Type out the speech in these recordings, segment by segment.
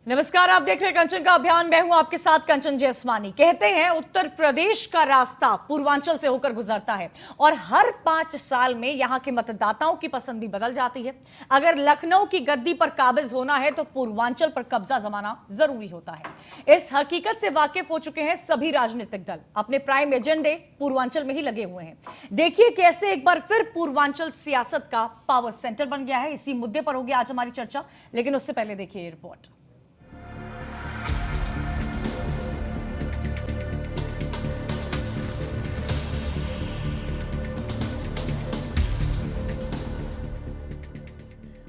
नमस्कार, आप देख रहे हैं कंचन का अभियान। मैं हूं आपके साथ कंचन जैसवानी। कहते हैं उत्तर प्रदेश का रास्ता पूर्वांचल से होकर गुजरता है और हर 5 साल में यहां के मतदाताओं की पसंद भी बदल जाती है। अगर लखनऊ की गद्दी पर काबिज होना है तो पूर्वांचल पर कब्जा जमाना जरूरी होता है। इस हकीकत से वाकिफ हो चुके हैं सभी राजनीतिक दल। अपने प्राइम एजेंडे पूर्वांचल में ही लगे हुए हैं। देखिए कैसे एक बार फिर पूर्वांचल सियासत का पावर सेंटर बन गया है। इसी मुद्दे पर होगी आज हमारी चर्चा, लेकिन उससे पहले देखिए ये रिपोर्ट।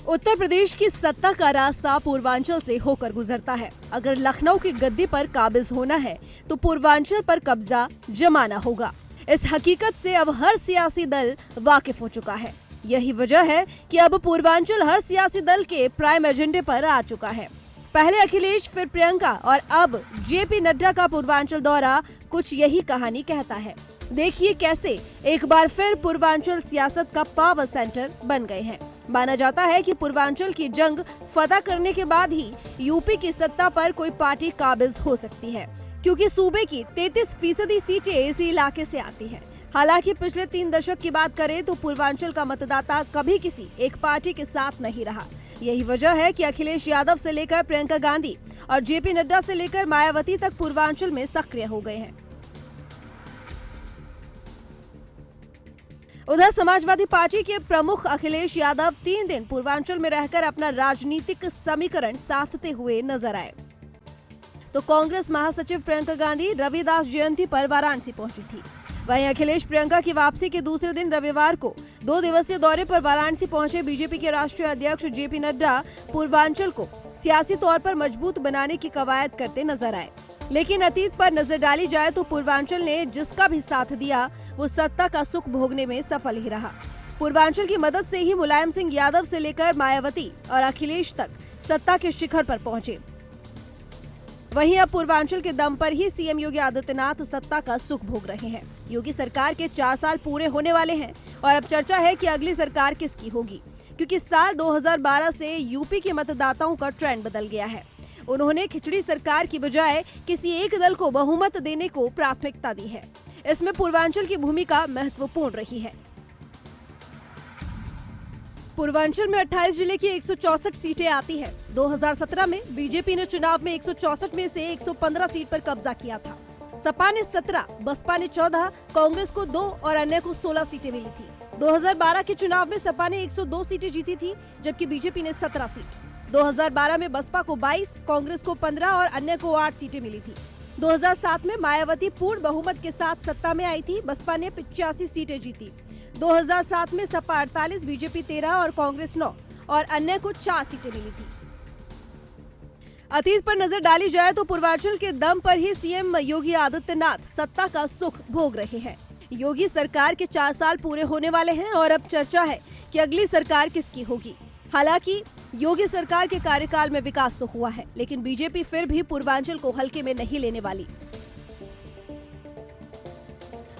उत्तर प्रदेश की सत्ता का रास्ता पूर्वांचल से होकर गुजरता है। अगर लखनऊ की गद्दी पर काबिज होना है तो पूर्वांचल पर कब्जा जमाना होगा। इस हकीकत से अब हर सियासी दल वाकिफ हो चुका है। यही वजह है कि अब पूर्वांचल हर सियासी दल के प्राइम एजेंडे पर आ चुका है। पहले अखिलेश, फिर प्रियंका और अब जेपी नड्डा का पूर्वांचल दौरा कुछ यही कहानी कहता है। देखिए कैसे एक बार फिर पूर्वांचल सियासत का पावर सेंटर बन गए हैं। माना जाता है कि पूर्वांचल की जंग फतह करने के बाद ही यूपी की सत्ता पर कोई पार्टी काबिज हो सकती है, क्योंकि सूबे की 33% सीटें इसी इलाके से आती हैं। हालांकि पिछले 3 दशक की बात करें तो पूर्वांचल का मतदाता कभी किसी एक पार्टी के साथ नहीं रहा। यही वजह है कि अखिलेश यादव से लेकर प्रियंका गांधी और जेपी नड्डा से लेकर मायावती तक पूर्वांचल में सक्रिय हो गए हैं। उधर समाजवादी पार्टी के प्रमुख अखिलेश यादव 3 दिन पूर्वांचल में रहकर अपना राजनीतिक समीकरण साधते हुए नजर आए। तो कांग्रेस महासचिव प्रियंका गांधी रविदास जयंती पर वाराणसी पहुंची थी। वहीं अखिलेश प्रियंका की वापसी के दूसरे दिन रविवार को 2 दिवसीय दौरे पर वाराणसी पहुंचे बीजेपी के राष्ट्रीय अध्यक्ष जेपी नड्डा पूर्वांचल को सियासी तौर पर मजबूत बनाने की कवायद करते नजर आए। लेकिन अतीत पर नजर डाली जाए तो पूर्वांचल ने जिसका भी साथ दिया वो सत्ता का सुख भोगने में सफल ही रहा। पूर्वांचल की मदद से ही मुलायम सिंह यादव से लेकर मायावती और अखिलेश तक सत्ता के शिखर पर पहुंचे। वहीं अब पूर्वांचल के दम पर ही सीएम योगी आदित्यनाथ सत्ता का सुख भोग रहे हैं। योगी सरकार के 4 साल पूरे होने वाले हैं और अब चर्चा है कि अगली सरकार किसकी होगी, क्योंकि साल 2012 से यूपी के मतदाताओं का ट्रेंड बदल गया है। उन्होंने खिचड़ी सरकार की बजाय किसी एक दल को बहुमत देने को प्राथमिकता दी है। इसमें पूर्वांचल की भूमिका महत्वपूर्ण रही है। पूर्वांचल में 28 जिले की 164 सीटें आती है। 2017 में बीजेपी ने चुनाव में 164 में से 115 सीट पर कब्जा किया था। सपा ने 17, बसपा ने 14, कांग्रेस को 2 और अन्य को 16 सीटें मिली थी। 2012 के चुनाव में सपा ने 102 सीटें जीती थी, जबकि बीजेपी ने 17 सीट। 2012 में बसपा को 22, कांग्रेस को 15 और अन्य को 8 सीटें मिली थी। 2007 में मायावती पूर्ण बहुमत के साथ सत्ता में आई थी। बसपा ने 85 सीटें जीती। 2007 में सपा 48, बीजेपी 13 और कांग्रेस 9 और अन्य को 4 सीटें मिली थी। अतीत पर नजर डाली जाए तो पूर्वांचल के दम पर ही सीएम योगी आदित्यनाथ सत्ता का सुख भोग रहे हैं। योगी सरकार के 4 साल पूरे होने वाले हैं और अब चर्चा है कि अगली सरकार किसकी होगी। हालांकि योगी सरकार के कार्यकाल में विकास तो हुआ है, लेकिन बीजेपी फिर भी पूर्वांचल को हल्के में नहीं लेने वाली।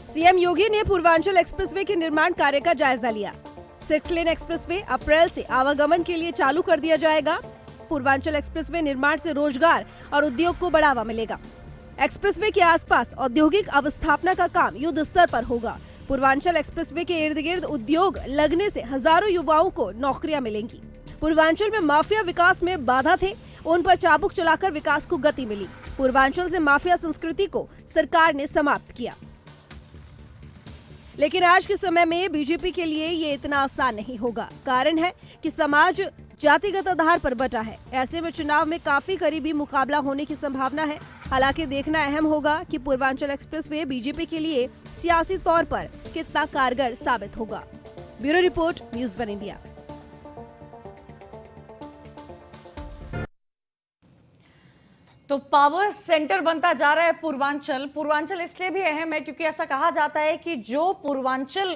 सीएम योगी ने पूर्वांचल एक्सप्रेसवे के निर्माण कार्य का जायजा लिया। 6 लेन एक्सप्रेसवे अप्रैल से आवागमन के लिए चालू कर दिया जाएगा। पूर्वांचल एक्सप्रेसवे निर्माण से रोजगार और उद्योग को बढ़ावा मिलेगा। एक्सप्रेसवे के आसपास औद्योगिक अवस्थापना का काम युद्ध स्तर पर होगा। पूर्वांचल एक्सप्रेसवे के इर्द गिर्द उद्योग लगने से हजारों युवाओं को नौकरियां मिलेंगी। पूर्वांचल में माफिया विकास में बाधा थे, उन पर चाबुक चलाकर विकास को गति मिली। पूर्वांचल से माफिया संस्कृति को सरकार ने समाप्त किया। लेकिन आज के समय में बीजेपी के लिए ये इतना आसान नहीं होगा। कारण है कि समाज जातिगत आधार पर बटा है। ऐसे में चुनाव में काफी करीबी मुकाबला होने की संभावना है। हालांकि देखना अहम होगा कि पूर्वांचल एक्सप्रेसवे बीजेपी के लिए सियासी तौर पर कितना कारगर साबित होगा। Bureau report, news 1 India. तो पावर सेंटर बनता जा रहा है पूर्वांचल इसलिए भी अहम है क्योंकि ऐसा कहा जाता है कि जो पूर्वांचल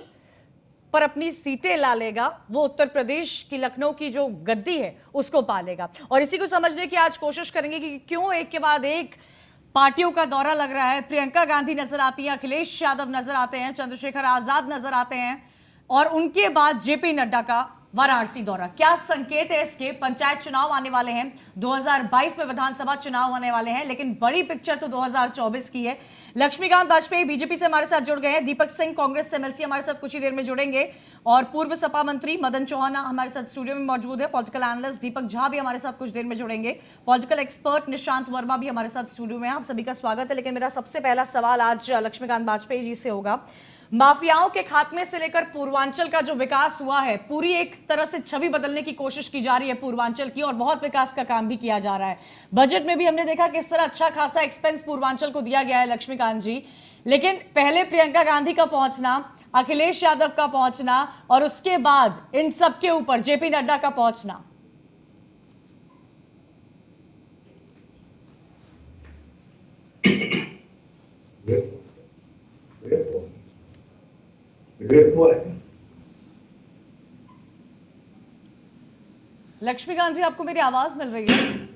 पर अपनी सीटें ला लेगा वो उत्तर प्रदेश की लखनऊ की जो गद्दी है उसको पालेगा। और इसी को समझने की आज कोशिश करेंगे कि क्यों एक के बाद एक पार्टियों का दौरा लग रहा है। प्रियंका गांधी नजर आती है, अखिलेश यादव नजर आते हैं, चंद्रशेखर आजाद नजर आते हैं और उनके बाद जेपी नड्डा का वाराणसी दौरा, क्या संकेत है इसके? पंचायत चुनाव आने वाले हैं, 2022 में विधानसभा चुनाव होने वाले हैं, लेकिन बड़ी पिक्चर तो 2024 की है। लक्ष्मीकांत वाजपेयी बीजेपी से हमारे साथ जुड़ गए हैं, दीपक सिंह कांग्रेस से एमएलसी हमारे साथ कुछ ही देर में जुड़ेंगे, और पूर्व सपा मंत्री मदन चौहान हमारे साथ स्टूडियो में मौजूद है। पॉलिटिकल एनालिस्ट दीपक झा भी हमारे साथ कुछ देर में जुड़ेंगे। पॉलिटिकल एक्सपर्ट निशांत वर्मा भी हमारे साथ स्टूडियो में है। आप सभी का स्वागत है। लेकिन मेरा सबसे पहला सवाल आज लक्ष्मीकांत वाजपेयी जी से होगा। माफियाओं के खात्मे से लेकर पूर्वांचल का जो विकास हुआ है, पूरी एक तरह से छवि बदलने की कोशिश की जा रही है पूर्वांचल की, और बहुत विकास का काम भी किया जा रहा है। बजट में भी हमने देखा किस तरह अच्छा खासा एक्सपेंस पूर्वांचल को दिया गया है लक्ष्मीकांत जी। लेकिन पहले प्रियंका गांधी का पहुंचना, अखिलेश यादव का पहुंचना, और उसके बाद इन सब के ऊपर जेपी नड्डा का पहुंचना। लक्ष्मीकांत जी, आपको मेरी आवाज मिल रही है?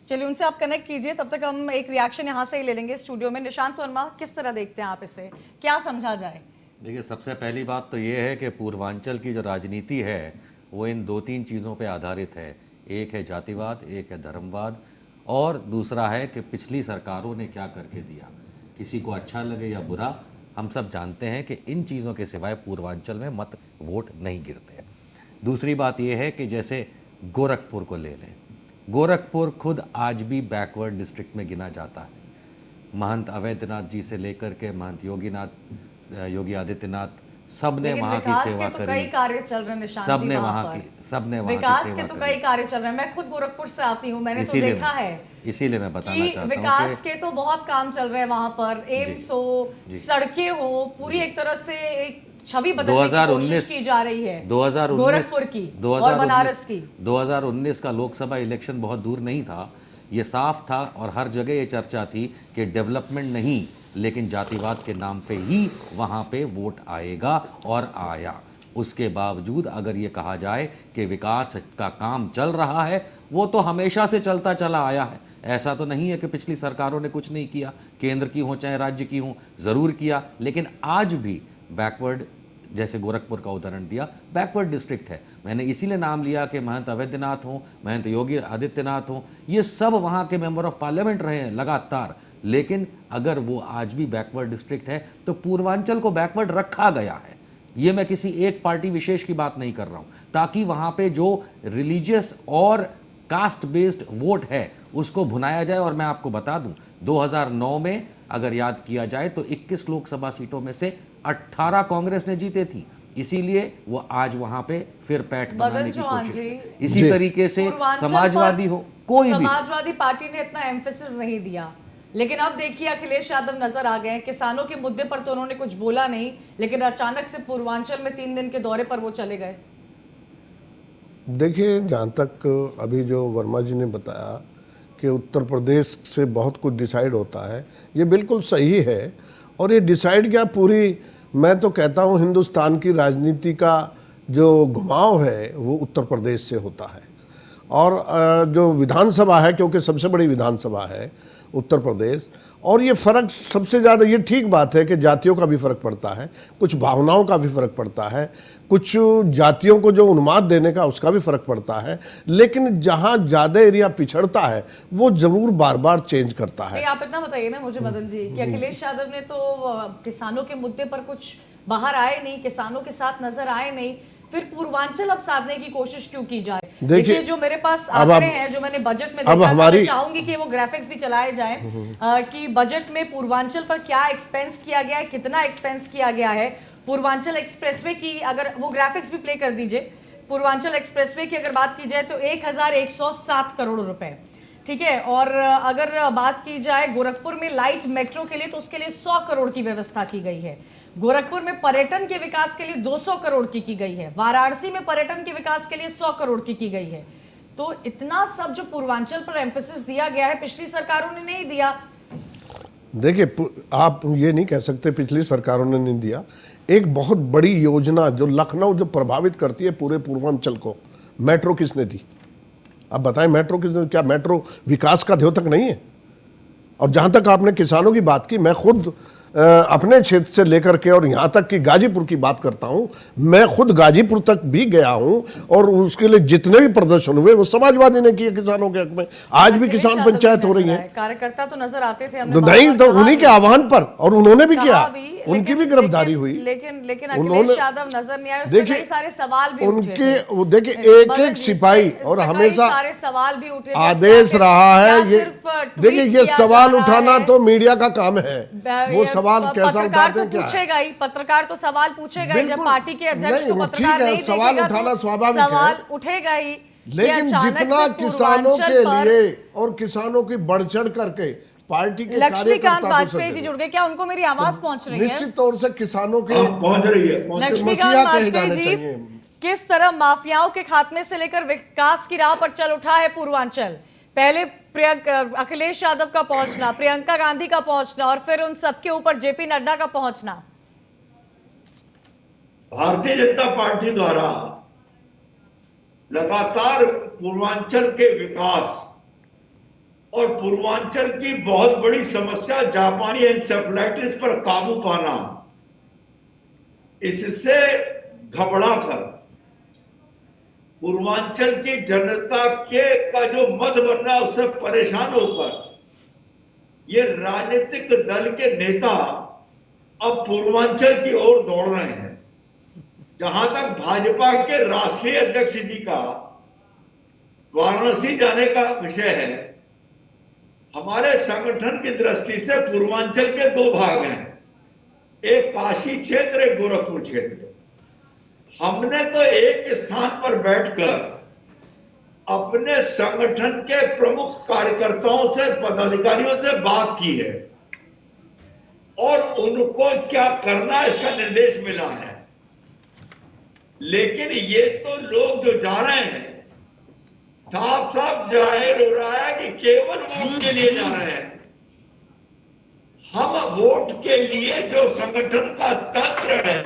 चलिए उनसे आप कनेक्ट कीजिए, तब तक हम एक रिएक्शन यहां से ही ले लेंगे स्टूडियो में। निशांत वर्मा, किस तरह देखते हैं आप इसे, क्या समझा जाए? देखिए, सबसे पहली बात तो ये है कि पूर्वांचल की जो राजनीति है वो इन दो तीन चीज़ों पे आधारित है। एक है जातिवाद, एक है धर्मवाद, और दूसरा है कि पिछली सरकारों ने क्या करके दिया। किसी को अच्छा लगे या बुरा, हम सब जानते हैं कि इन चीज़ों के सिवाय पूर्वांचल में मत वोट नहीं गिरते हैं। दूसरी बात यह है कि जैसे गोरखपुर को ले लें, गोरखपुर खुद आज भी बैकवर्ड डिस्ट्रिक्ट में गिना जाता है। महंत अवैधनाथ जी से लेकर के महंत योगी आदित्यनाथ, सबने वहाँ की सेवा करी। कई कार्य चल रहे हैं निशांत जी, सबने वहाँ की सेवा विकास के तो कई कार्य चल रहे हैं। मैं खुद गोरखपुर से आती हूँ, मैंने तो देखा है। इसीलिए मैं बताना चाहता हूँ विकास के तो बहुत काम चल रहे हैं वहाँ पर। एम्स हो, सड़कें हो, पूरी एक तरह से एक छवि बदलने की कोशिश की जा रही है। 2019 गोरखपुर की और बनारस की 2019 का लोकसभा इलेक्शन बहुत दूर नहीं था। ये साफ था और हर जगह ये चर्चा थी कि डेवलपमेंट नहीं, लेकिन जातिवाद के नाम पे ही वहाँ पे वोट आएगा, और आया। उसके बावजूद अगर ये कहा जाए कि विकास का काम चल रहा है, वो तो हमेशा से चलता चला आया है। ऐसा तो नहीं है कि पिछली सरकारों ने कुछ नहीं किया, केंद्र की हो चाहे राज्य की हो, ज़रूर किया। लेकिन आज भी बैकवर्ड, जैसे गोरखपुर का उदाहरण दिया, बैकवर्ड डिस्ट्रिक्ट है। मैंने इसीलिए नाम लिया कि महंत अवैधनाथ हों, महंत योगी आदित्यनाथ हों, ये सब वहाँ के मेंबर ऑफ पार्लियामेंट रहे हैं लगातार। लेकिन अगर वो आज भी बैकवर्ड डिस्ट्रिक्ट है तो पूर्वांचल को बैकवर्ड रखा गया है। ये मैं किसी एक पार्टी विशेष की बात नहीं कर रहा हूँ, ताकि वहाँ पे जो रिलीजियस और कास्ट बेस्ड वोट है उसको भुनाया जाए। और मैं आपको बता दूं, 2009 में अगर याद किया जाए तो 21 लोकसभा सीटों में से 18 कांग्रेस ने जीते थी। इसीलिए वो आज वहां पे फिर पैठ बनाने की कोशिश। इसी तरीके से समाजवादी हो, कोई भी समाजवादी पार्टी ने इतना एम्फेसिस नहीं दिया। लेकिन अब देखिए अखिलेश यादव नजर आ गए। किसानों के मुद्दे पर तो उन्होंने कुछ बोला नहीं, लेकिन अचानक से पूर्वांचल में 3 दिन के दौरे पर वो चले गए। देखिए, जहाँ तक अभी जो वर्मा जी ने बताया कि उत्तर प्रदेश से बहुत कुछ डिसाइड होता है, ये बिल्कुल सही है। और ये डिसाइड क्या, पूरी, मैं तो कहता हूँ हिंदुस्तान की राजनीति का जो घुमाव है वो उत्तर प्रदेश से होता है। और जो विधानसभा है, क्योंकि सबसे बड़ी विधानसभा है उत्तर प्रदेश, और ये फ़र्क सबसे ज़्यादा, ये ठीक बात है कि जातियों का भी फ़र्क पड़ता है, कुछ भावनाओं का भी फ़र्क पड़ता है, कुछ जातियों को जो उन्माद देने का उसका भी फ़र्क पड़ता है। लेकिन जहाँ ज़्यादा एरिया पिछड़ता है वो ज़रूर बार बार चेंज करता है। आप इतना बताइए ना मुझे मदन जी कि अखिलेश यादव ने तो किसानों के मुद्दे पर कुछ बाहर आए नहीं, किसानों के साथ नजर आए नहीं, फिर पूर्वांचल अब साधने की कोशिश क्यों की जाए? देखिए जो मेरे पास आंकड़े हैं, जो मैंने बजट में देखा था, मैं चाहूंगी कि वो ग्राफिक्स भी चलाए जाएं कि बजट में पूर्वांचल पर क्या एक्सपेंस किया गया है, कितना एक्सपेंस किया गया है। पूर्वांचल एक्सप्रेसवे की अगर वो ग्राफिक्स भी प्ले कर दीजिए, पूर्वांचल एक्सप्रेसवे की अगर बात की जाए तो 1107 करोड़ रुपए, ठीक है। और अगर बात की जाए गोरखपुर में लाइट मेट्रो के लिए, तो उसके लिए 100 करोड़ की व्यवस्था की गई है। गोरखपुर में पर्यटन के विकास के लिए 200 करोड़ की गई है। वाराणसी में पर्यटन के विकास के लिए 100 करोड़ की गई है। तो इतना सब जो पूर्वांचल पर एम्फेसिस दिया गया है, पिछली सरकारों ने नहीं दिया। देखिए, आप ये नहीं कह सकते पिछली सरकारों ने नहीं दिया। एक बहुत बड़ी योजना जो लखनऊ जो प्रभावित करती है पूरे पूर्वांचल को, मेट्रो किसने दी? आप बताएं, मेट्रो किसने? क्या मेट्रो विकास का द्योतक नहीं है? और जहां तक आपने किसानों की बात की, मैं खुद अपने क्षेत्र से लेकर के और यहाँ तक कि गाजीपुर की बात करता हूँ, मैं खुद गाजीपुर तक भी गया हूँ और उसके लिए जितने भी प्रदर्शन हुए वो समाजवादी ने किए किसानों के हक में। आज भी किसान पंचायत हो रही है। कार्यकर्ता तो नजर आते थे, तो नहीं तो उन्हीं के आह्वान पर, और उन्होंने भी किया, उनकी भी गिरफ्तारी हुई, लेकिन अखिलेश यादव नजर नहीं आए। देखिए सारे सवाल भी उनके, देखिए एक एक सिपाही और हमेशा सारे सवाल भी उठे, आदेश रहा है ये। देखिए ये सवाल उठाना तो मीडिया का काम है, वो सवाल कैसा उठाते हैं क्या पूछेगा ही, पत्रकार तो सवाल पूछेगा ही। जब पार्टी के अध्यक्ष को नहीं, पत्रकार नहीं सवाल देखेगा उठाना तो स्वाभाविक है, सवाल उठेगा ही। लेकिन जितना किसानों के लिए और किसानों की बढ़ चढ़ करके पार्टी के लक्ष्मीकांत वाजपेयी जी जुड़ गए, क्या उनको मेरी आवाज पहुंच रही है? निश्चित तौर से किसानों के पहुंच रही है। लक्ष्मीकांत वाजपेयी जी, किस तरह माफियाओं के खात्मे से लेकर विकास की राह पर चल उठा है पूर्वांचल? पहले अखिलेश यादव का पहुंचना, प्रियंका गांधी का पहुंचना और फिर उन सबके ऊपर जेपी नड्डा का पहुंचना। भारतीय जनता पार्टी द्वारा लगातार पूर्वांचल के विकास और पूर्वांचल की बहुत बड़ी समस्या जापानी एन्सेफेलाइटिस पर काबू पाना, इससे घबराकर पूर्वांचल की जनता का जो मत बन रहा है उससे परेशान होकर ये राजनीतिक दल के नेता अब पूर्वांचल की ओर दौड़ रहे हैं। जहां तक भाजपा के राष्ट्रीय अध्यक्ष जी का वाराणसी जाने का विषय है, हमारे संगठन की दृष्टि से पूर्वांचल के दो भाग हैं, एक काशी क्षेत्र, एक गोरखपुर क्षेत्र। हमने तो एक स्थान पर बैठकर अपने संगठन के प्रमुख कार्यकर्ताओं से, पदाधिकारियों से बात की है और उनको क्या करना इसका निर्देश मिला है। लेकिन ये तो लोग जो जा रहे हैं, साफ साफ जाहिर हो रहा है कि केवल वोट के लिए जा रहे हैं। हम वोट के लिए जो संगठन का तंत्र है,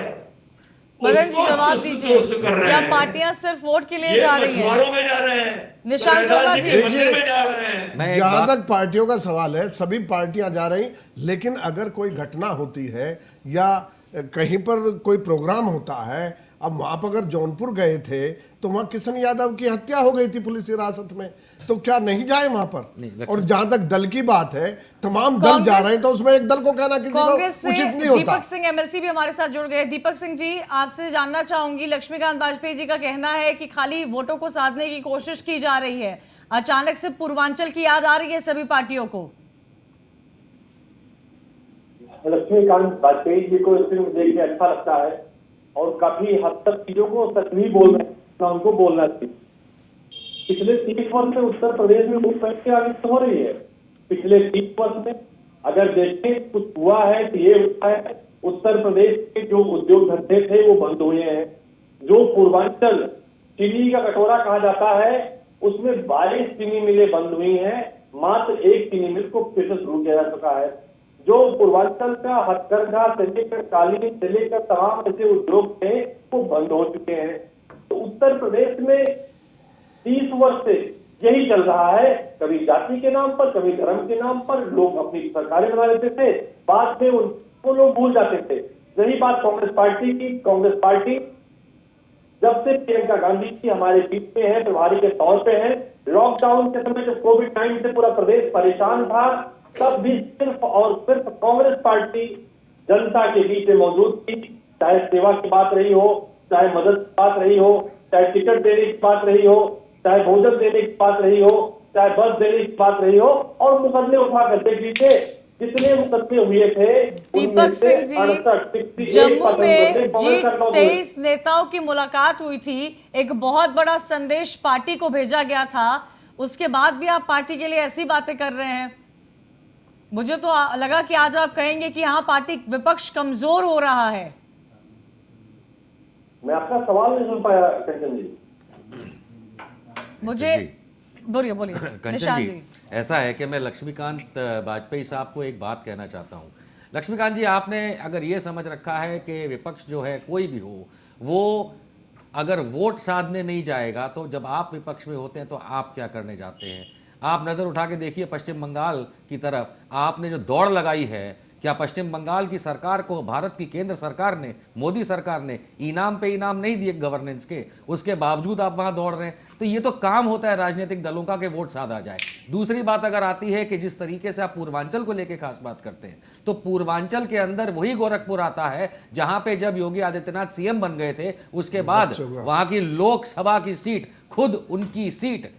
मदन जी जवाब दीजिए, क्या पार्टियां सिर्फ वोट के लिए जा रही हैं? मछुआरों में जा रहे हैं, निशांत शर्मा जी मंदिर में जा रहे हैं। जहां तक पार्टियों का सवाल है, सभी पार्टियां जा रही, लेकिन अगर कोई घटना होती है या कहीं पर कोई प्रोग्राम होता है, अब वहां पर अगर जौनपुर गए थे तो वहां किशन यादव की हत्या हो गई थी पुलिस हिरासत में, तो क्या नहीं जाए वहां पर? और जहां तक दल की बात है, तमाम दल जा रहे हैं, तो उसमें एक दल को कहना किसी को उचित नहीं होता। दीपक सिंह एमएलसी भी हमारे साथ जुड़ गए। दीपक सिंह जी, आपसे जानना चाहूंगी, लक्ष्मीकांत वाजपेयी जी का कहना है कि खाली वोटों को साधने की कोशिश की जा रही है, अचानक से पूर्वांचल की याद आ रही है सभी पार्टियों को। लक्ष्मीकांत वाजपेयी जी को देख के अच्छा लगता है और काफी हद तक चीजों को सच भी बोल रहे हैं, उनको बोलना चाहिए। पिछले 30 वर्ष में उत्तर प्रदेश में बहुत पैसे आगे हो रही है। पिछले 30 वर्ष में अगर देखें कुछ हुआ है तो ये हुआ है, उत्तर प्रदेश के जो उद्योग धंधे थे वो बंद हुए हैं। जो पूर्वांचल चीनी का कटोरा कहा जाता है, उसमें 22 चीनी मिलें बंद हुई हैं, मात्र एक चीनी मिल को फिर से शुरू किया जा चुका है। जो पूर्वांचल का हथकरघा से लेकर कालीन से लेकर तमाम ऐसे उद्योग थे वो बंद हो चुके हैं। तो उत्तर प्रदेश में 30 वर्ष से यही चल रहा है, कभी जाति के नाम पर, कभी धर्म के नाम पर लोग अपनी सरकारें बना लेते थे, बाद में उनको लोग भूल जाते थे। यही बात कांग्रेस पार्टी की। कांग्रेस पार्टी जब से प्रियंका गांधी जी हमारे बीच में है, प्रभारी के तौर पे है, लॉकडाउन के समय जब कोविड-19 से पूरा प्रदेश परेशान था, तब भी सिर्फ और सिर्फ कांग्रेस पार्टी जनता के बीच में मौजूद थी। चाहे सेवा की बात रही हो, चाहे मदद की बात रही हो, चाहे टिकट देने की बात रही हो, चाहे भोजन देने की बात रही हो, चाहे बस देने की बात रही हो, और मुकदमे उठा कर देख लीजिए जितने मुकदमे हुए थे। दीपक सिंह जी, जम्मू में G23 नेताओं की मुलाकात हुई थी, एक बहुत बड़ा संदेश पार्टी को भेजा गया था, उसके बाद भी आप पार्टी के लिए ऐसी बातें कर रहे हैं। मुझे तो लगा कि आज आप कहेंगे कि हाँ पार्टी विपक्ष कमजोर हो रहा है। मैं आपका सवाल नहीं सुन पाया कंचन जी। मुझे बोलिए कंचन जी, ऐसा है कि मैं लक्ष्मीकांत वाजपेयी साहब को एक बात कहना चाहता हूँ। लक्ष्मीकांत जी, आपने अगर ये समझ रखा है कि विपक्ष जो है कोई भी हो, वो अगर वोट साधने नहीं जाएगा, तो जब आप विपक्ष में होते हैं तो आप क्या करने जाते हैं? आप नज़र उठा के देखिए पश्चिम बंगाल की तरफ, आपने जो दौड़ लगाई है क्या पश्चिम बंगाल की सरकार को भारत की केंद्र सरकार ने, मोदी सरकार ने इनाम पे इनाम नहीं दिए गवर्नेंस के, उसके बावजूद आप वहां दौड़ रहे हैं? तो ये तो काम होता है राजनीतिक दलों का कि वोट साधा जाए। दूसरी बात अगर आती है कि जिस तरीके से आप पूर्वांचल को लेकर खास बात करते हैं, तो पूर्वांचल के अंदर वही गोरखपुर आता है जहां पे जब योगी आदित्यनाथ सीएम बन गए थे उसके बाद वहां की लोकसभा की सीट, खुद उनकी सीट,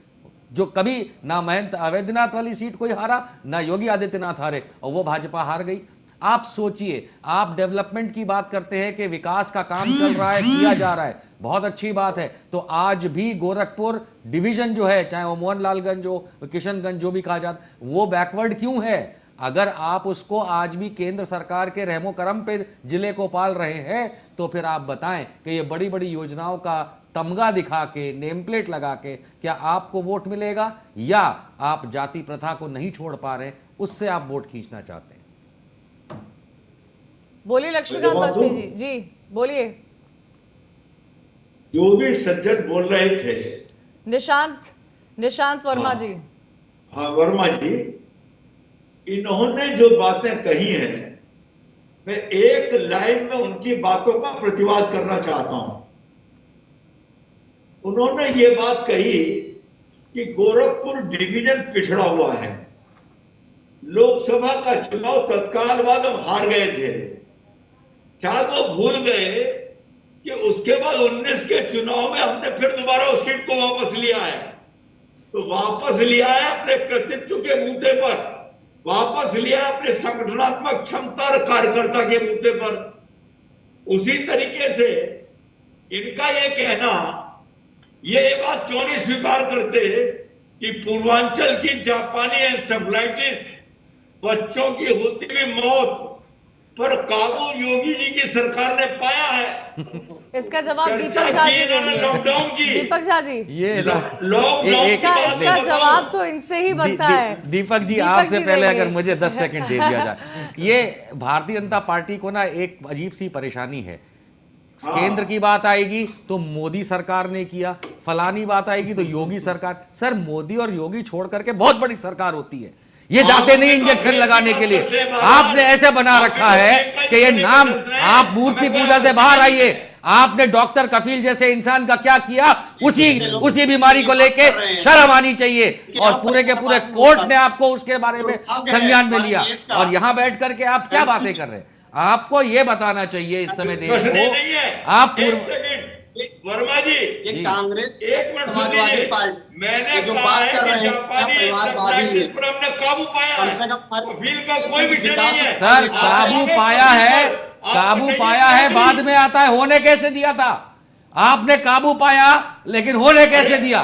जो कभी ना महंत अवैधनाथ वाली सीट कोई हारा, ना योगी आदित्यनाथ हारे, और वो भाजपा हार गई। आप सोचिए, आप डेवलपमेंट की बात करते हैं कि विकास का काम चल रहा है, किया जा रहा है, बहुत अच्छी बात है। तो आज भी गोरखपुर डिवीजन जो है, चाहे वो मोहनलालगंज हो, किशनगंज जो भी कहा जाता, वो बैकवर्ड क्यों है? अगर आप उसको आज भी केंद्र सरकार के रहमो करम पे जिले को पाल रहे हैं, तो फिर आप बताएं कि ये बड़ी बड़ी योजनाओं का तमगा दिखा के, नेम प्लेट लगा के क्या आपको वोट मिलेगा, या आप जाति प्रथा को नहीं छोड़ पा रहे, उससे आप वोट खींचना चाहते हैं? बोलिए लक्ष्मीकांत वाजपेयी जी। जी बोलिए। जो भी सज्जन बोल रहे थे, निशांत वर्मा जी। हाँ वर्मा जी, इन्होंने जो बातें कही हैं, मैं एक लाइन में उनकी बातों का प्रतिवाद करना चाहता हूं। उन्होंने ये बात कही कि गोरखपुर डिवीजन पिछड़ा हुआ है, लोकसभा का चुनाव तत्काल बाद हम हार गए थे। शायद वो भूल गए कि उसके बाद 19 के चुनाव में हमने फिर दोबारा उस सीट को वापस लिया है। तो वापस लिया है अपने कृतित्व के मुद्दे पर, वापस लिया अपने संगठनात्मक क्षमता और कार्यकर्ता के मुद्दे पर। उसी तरीके से इनका ये कहना, ये बात क्यों नहीं स्वीकार करते कि पूर्वांचल की जापानी एन्सेफेलाइटिस बच्चों की होती हुई मौत पर काबू योगी जी की सरकार ने पाया है। इसका जवाब दीपक झा जी देंगे। लॉकडाउन की, दीपक झा जी, ये लॉकडाउन इसका जवाब तो इनसे ही बनता है। दीपक जी, आपसे पहले अगर मुझे 10 सेकंड दे दिया जाए, ये भारतीय जनता पार्टी को ना एक अजीब सी परेशानी है। केंद्र की बात आएगी तो मोदी सरकार ने किया, फलानी बात आएगी तो योगी सरकार। सर, मोदी और योगी छोड़ करके बहुत बड़ी सरकार होती है, ये जाते नहीं इंजेक्शन लगाने के लिए। आपने ऐसे बना रखा है कि ये नाम, आप मूर्ति पूजा से बाहर आइए। आपने डॉक्टर कफील जैसे इंसान का क्या किया, उसी बीमारी को लेके शर्म आनी चाहिए। और पूरे के पूरे कोर्ट ने आपको उसके बारे में संज्ञान में लिया, और यहां बैठ करके आप क्या बातें कर रहे हैं? आपको यह बताना चाहिए इस समय देश को। आप वर्मा जी, ये कांग्रेस एक समाजवादी पार्टी मैंने जो बात कर रहे हैं परिवारवादी है, पर हमने काबू पाया कम है। से कम कफील का कोई विषय नहीं है। सर, काबू पाया है, काबू पाया है बाद में आता है, होने कैसे दिया था? आपने काबू पाया, लेकिन होने कैसे दिया?